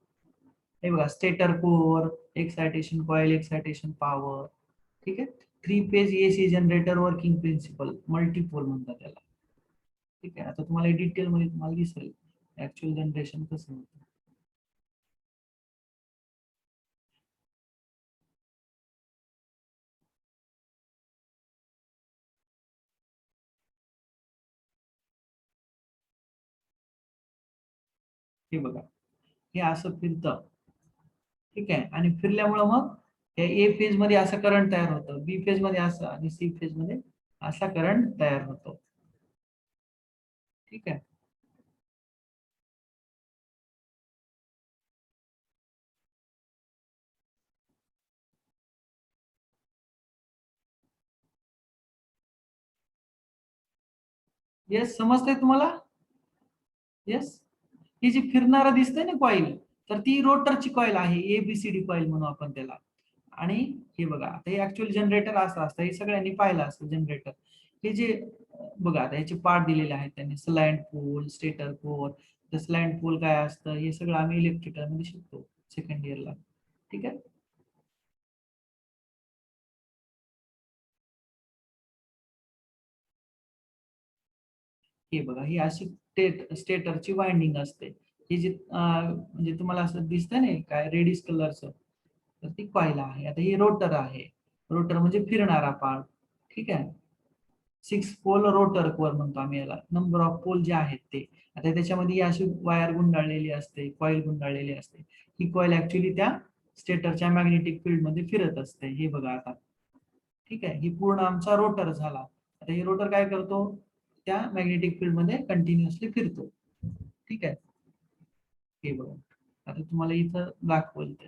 हे बघा stator core, excitation coil, excitation power. ठीक आहे, 3 phase AC generator working principle, multipole म्हणतात त्याला. ठीक आहे, आता तुम्हाला डिटेल मध्ये तुम्हाला दिसेल ऍक्च्युअल जनरेशन कसं होतं. हे बघा हे असं फिरतं. ठीक आहे, आणि फिरल्यामुळं मग ए फेज मध्ये असं करंट तयार होतं, बी फेज मध्ये असं, आणि सी फेज मध्ये असा करंट तयार होतो. ठीक आहे, येस समजतंय तुम्हाला? येस, ही जी फिरणारा दिसतंय ना कॉईल, तर ती रोटरची कॉईल आहे, एबीसीडी कॉईल म्हणू आपण त्याला. आणि हे बघा आता हे ऍक्च्युअल जनरेटर असं असतं, हे सगळ्यांनी पाहिलं असतं जनरेटर. हे जे बघा आता याचे पार्ट दिलेले आहेत त्यांनी, स्लॅन्ट पोल, स्टेटर कोर. तर स्लॅन्ट पोल काय असतं हे सगळं आम्ही इलेक्ट्रिकल मध्ये शिकतो सेकंड इयरला. ठीक आहे, हे बघा ही अशी स्टेटरची वाइंडिंग असते. ही जी म्हणजे तुम्हाला असं दिसतंय ना काय रेडिश कलरचं, तर ती कॉईल आहे. आता ही रोटर आहे, रोटर म्हणजे फिरणारा पार्ट. ठीक आहे, 6 पोल रोटर कोर म्हणतो आम्ही याला, नंबर ऑफ पोल जे आहेत ते. आता त्याच्यामध्ये ही अशी वायर गुंडाळलेली असते, कॉईल गुंडाळलेली असते. ही कॉईल ऍक्च्युअली त्या स्टेटरच्या मॅग्नेटिक फील्ड मध्ये फिरत असते. हे बघा आता. ठीक आहे, ही पूर्ण आमचा रोटर झाला. आता हे रोटर काय करतो, त्या मॅग्नेटिक फील्ड मध्ये कंटिन्युअसली फिरतो. ठीक आहे, हे बघा आता तुम्हाला इथं दाखवलं ते.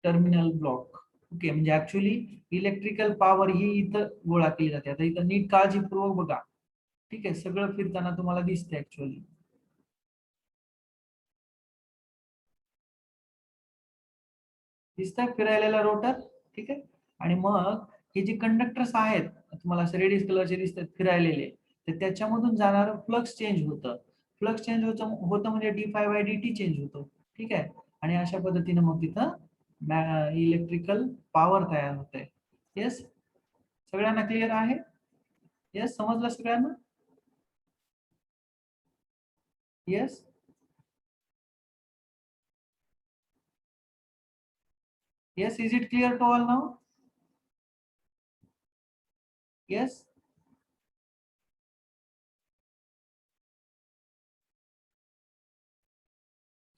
Terminal block. ओके, म्हणजे ऍक्च्युली इलेक्ट्रिकल पॉवर ही इथं गोळा केली जाते. आता इथं नीट काळजीपूर्वक बघा. ठीक आहे, सगळं फिरताना तुम्हाला दिसते ऍक्च्युअली. दिसतंय फिरायलेला रोटर. ठीक आहे, आणि मग हे जे कंडक्टर्स आहेत तुम्हाला असं रेडिश कलरचे दिसतात फिरायलेले, तर त्याच्यामधून जाणारं फ्लक्स चेंज होतं. फ्लक्स चेंज होतं होतं म्हणजे d∅dt चेंज होतो. ठीक आहे, आणि अशा पद्धतीने मग तिथं इलेक्ट्रिकल पॉवर तयार होते. येस, सगळ्यांना क्लिअर आहे? येस, समजलं सगळ्यांना? Yes. Yes, is it clear to all now? Yes.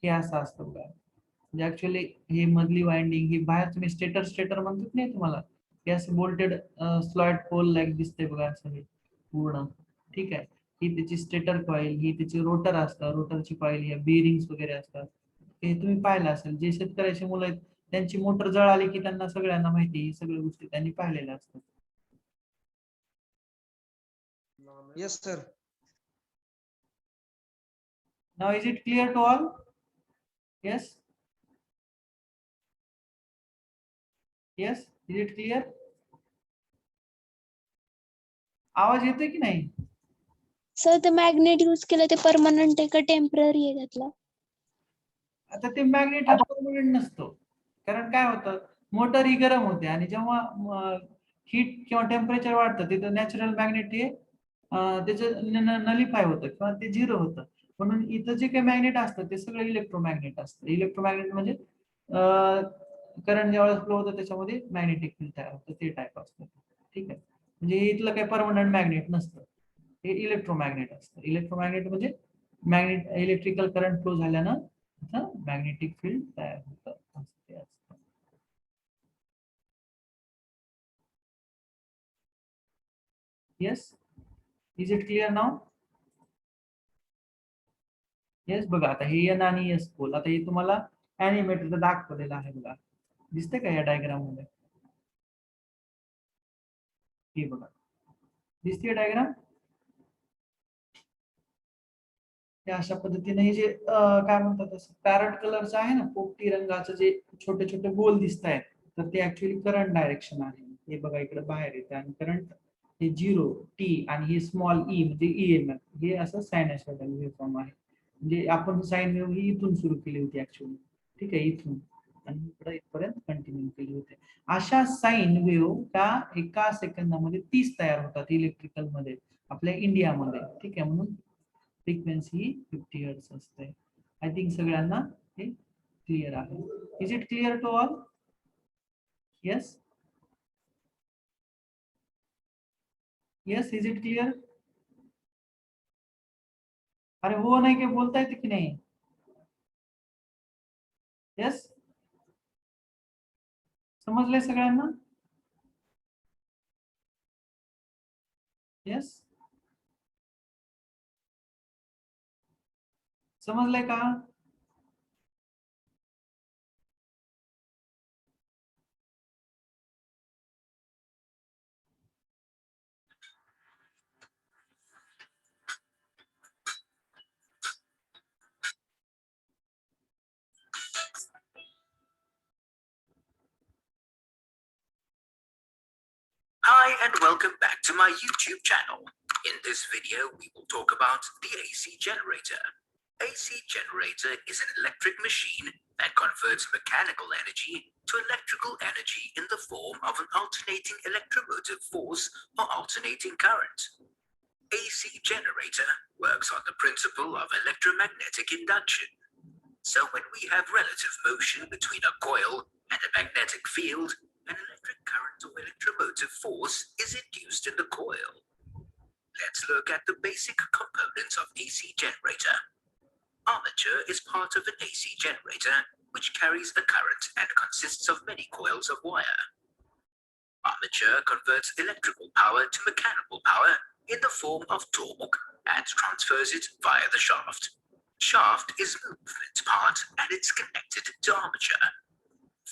हे असं असतं बघा. म्हणजे ऍक्च्युअली हे मधली वाइंडिंग ही बाहेर तुम्ही स्टेटर स्टेटर म्हणतात नाही तुम्हाला, हे असं बोल्टेड स्लॉट पोल लाईक दिसते बघा असं हे पूर्ण. ठीक आहे, ही त्याची स्टेटर कॉईल, ही त्याची रोटर असतं, रोटरची कॉईल, हे बिअरिंग्स वगैरे असतात. हे तुम्ही पाहिलं असेल, जे शेतकऱ्याची मुलं आहेत त्यांची मोटर जळाली की त्यांना सगळ्यांना माहिती, ही सगळ्या गोष्टी त्यांनी पाहिलेल्या असतात. Yes, sir. Now is it clear to all? Yes. Yes, is it clear? आवाज येतोय की नाही? सर ते मॅग्नेट यूज केलं ते परमनंट आहे का टेम्पररी आहे त्यातला? आता ते मॅग्नेट हा परमनंट नसतो, कारण काय होतं मोटर ही गरम होते आणि जेव्हा हीट किंवा टेम्परेचर वाढतं तिथं नॅचरल मॅग्नेट हे त्याचं नलिफाय होतं किंवा ते झिरो होतं. म्हणून इथं जे काही मॅग्नेट असतं ते सगळं इलेक्ट्रोमॅग्नेट असतं. इलेक्ट्रोमॅग्नेट म्हणजे करंट जेव्हा फ्लो होतं त्याच्यामध्ये मॅग्नेटिक फील्ड तयार होतं, ते टाईप असतं. ठीक आहे, म्हणजे इथलं काही परमनंट मॅग्नेट नसतं, हे इलेक्ट्रोमॅग्नेट असतं. इलेक्ट्रोमॅग्नेट म्हणजे मॅग्नेट इलेक्ट्रिकल करंट फ्लो झाल्यानं मॅग्नेटिक फील्ड तयार होतं. Yes, is it clear now? Yes, बघा आता हे एन आणि एस पोल, आता हे तुम्हाला अॅनिमेटर दाखवलेलं आहे बघा, दिसतंय का या डायग्राम मध्ये? हे बघा, दिसते डायग्राम? अशा पद्धतीने हे जे काय म्हणतात पॅरट कलरचं आहे ना, पोपटी रंगाचं जे छोटे छोटे गोल दिसत आहेत, तर ते ऍक्च्युअली करंट डायरेक्शन आहे. हे बघा इकडे बाहेर येते आणि करंट हे 0 टी आणि हे स्मॉल ई म्हणजे ईएमएफ, हे असं सायनसॉइडल वेव्हफॉर्म आहे. म्हणजे आपण साइन वेव्ह ही इथून सुरू केली होती ऍक्च्युअली. ठीक आहे, इथून आणि इकडे इथपर्यंत कंटिन्यू केली होती. अशा साइन वेव्ह त्या एका सेकंदामध्ये 30 तयार होतात इलेक्ट्रिकल मध्ये आपल्या इंडियामध्ये. ठीक आहे, म्हणून फ्रिक्वेन्सी 50 हर्ट्ज असते. आय थिंक सगळ्यांना हे क्लिअर आहे. Is it clear to all? Yes. Yes, is it clear? अरे हो नाही, काय बोलता येते की नाही? येस, समजलंय सगळ्यांना? येस, समजलंय का? Hi and welcome back to my YouTube channel. In this video, we will talk about the AC generator. AC generator is an electric machine that converts mechanical energy to electrical energy in the form of an alternating electromotive force or alternating current. AC generator works on the principle of electromagnetic induction. So when we have relative motion between a coil and a magnetic field, an electric current or electromotive force is induced in the coil. Let's look at the basic components of AC generator. Armature is part of an AC generator which carries a current and consists of many coils of wire. Armature converts electrical power to mechanical power in the form of torque and transfers it via the shaft. Shaft is movement part and it's connected to armature.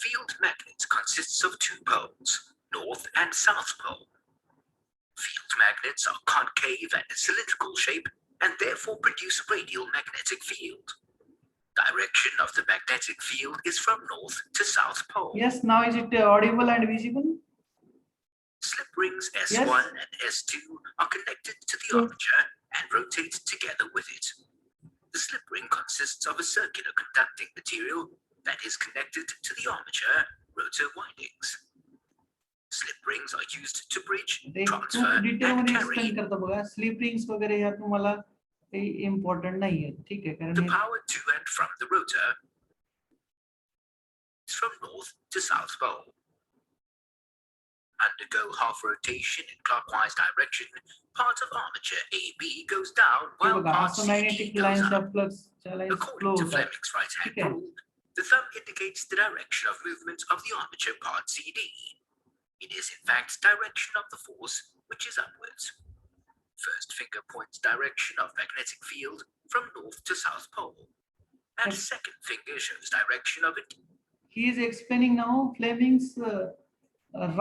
Field magnet consists of two poles, north and south pole. Field magnets are concave and cylindrical shape and therefore produce radial magnetic field. Direction of the magnetic field is from north to south pole. Yes, now is it audible and visible? Slip rings S1 Yes. and S2 are connected to the Yes. armature and rotate together with it. The slip ring consists of a circular conducting material that is connected to the armature rotor windings. Slip rings are used to bridge, ते transfer, खूप detail and मध्ये carry explain करतं बघा. Sleep rings वगैरे ह्या तुम्हाला काही important नाहीये. ठीक आहे, कारण the हे power to and from the rotor is from north to south pole. Undergo half rotation in clockwise direction, part of armature AB goes down हे while बघा part असं CD magnetic goes lines up. Of फ्लक्सच्या lines flow According to होतात. Fleming's right-hand Okay. rule, the thumb indicates the direction of movement of the armature part CD. It is in fact direction of the force, which is upwards. First finger points direction of magnetic field from north to south pole, and Yes. second finger shows direction of it. He is explaining now Fleming's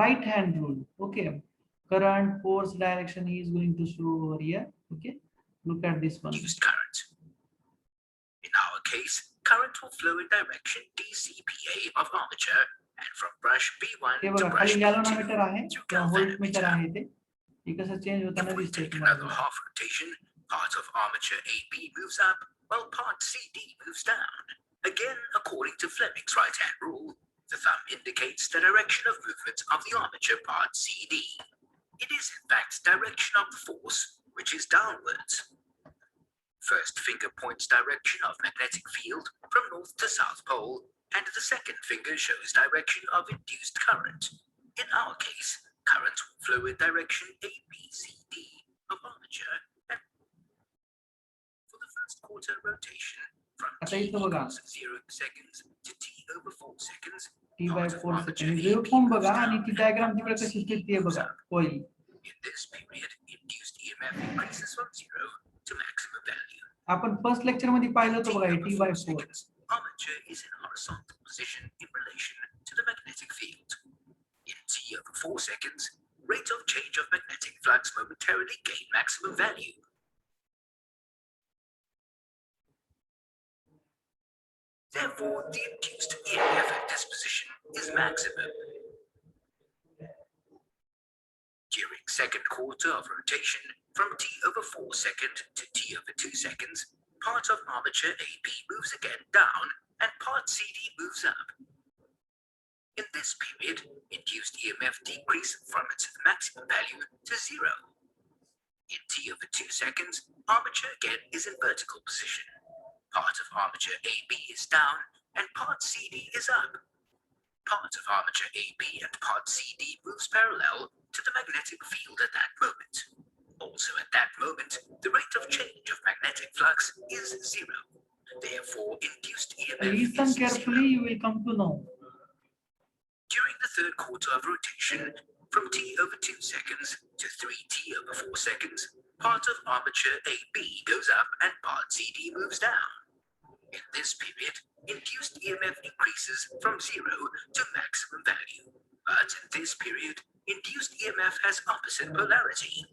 right hand rule. Okay, current, force, direction he is going to show over here. Okay, look at this one. Induced current. In our case, current will flow in direction DCPA of armature and from brush B1 हे to बघा brush खाली गॅलोनोमीटर B2 आहे through किंवा voltmeter galvanometer. आहे ते कसं change If होताना we दिसतंय take तुम्हाला another बघा. half rotation, part of armature AB moves up while part CD moves down. Again, according to Fleming's right-hand rule, the thumb indicates the direction of movement of the armature part CD. It is in fact direction of the force, which is downwards. First finger points direction of magnetic field from north to south pole, and the second finger shows direction of induced current. In our case, current will flow in direction ABCD of armature and for the first quarter rotation from आता T इथं बघा. equals 0 seconds to T over 4 seconds. T/4 second waveform बघा आणि ती diagram तिकडे कशी दिसते बघा coil. In this period, induced EMF increases from 0 to maximum value. आपण फर्स्ट लेक्चर मध्ये पाहिलं होतं बघा T over 4 T/4. seconds, armature is in horizontal position in relation to the magnetic field. In T over 4 seconds, rate of change of magnetic flux momentarily gain maximum value. Therefore, the induced EMF at this position is maximum. During second quarter of rotation, from T over 4 second to T over 2 seconds, part of armature AB moves again down and part CD moves up. In this period, induced EMF decreases from its maximum value to 0. In T over 2 seconds, armature again is in vertical position. Part of armature AB is down and part CD is up. Part of armature AB and part CD moves parallel to the magnetic field at that moment. Also at that moment, the rate of change of magnetic flux is 0. Therefore, induced EMF Listen is carefully, 0. you will come to know. During the third quarter of rotation, from T over 2 seconds to 3T over 4 seconds, part of armature AB goes up and part CD moves down. In this period, induced EMF increases from 0 to maximum value. But in this period, induced EMF has opposite polarity.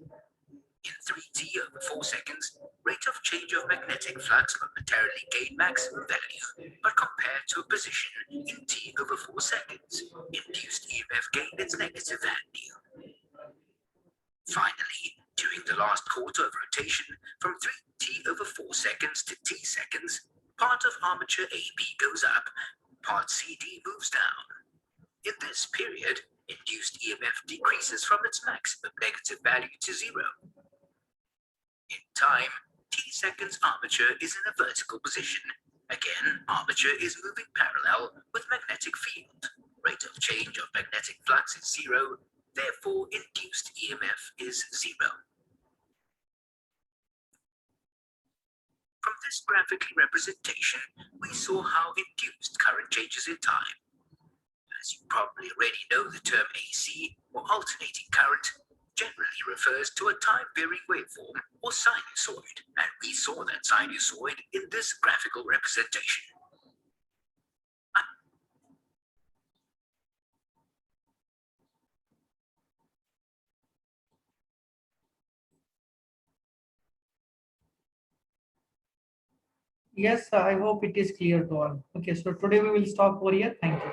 In 3T over 4 seconds, rate of change of magnetic flux momentarily gain maximum value, but compared to a position in T over 4 seconds, induced EMF gained its negative value. Finally, during the last quarter of rotation, from 3T over 4 seconds to T seconds, part of armature AB goes up, part CD moves down. In this period, induced EMF decreases from its maximum negative value to 0. In time, T seconds armature is in a vertical position. Again, armature is moving parallel with magnetic field. Rate of change of magnetic flux is 0. Therefore, induced EMF is 0. From this graphical representation, we saw how induced current changes in time. As you probably already know, the term AC, or alternating current, generally refers to a time-varying waveform or sinusoid, and we saw that sinusoid in this graphical representation. Yes, I hope it is clear to all. Okay, so today we will stop over here. Thank you.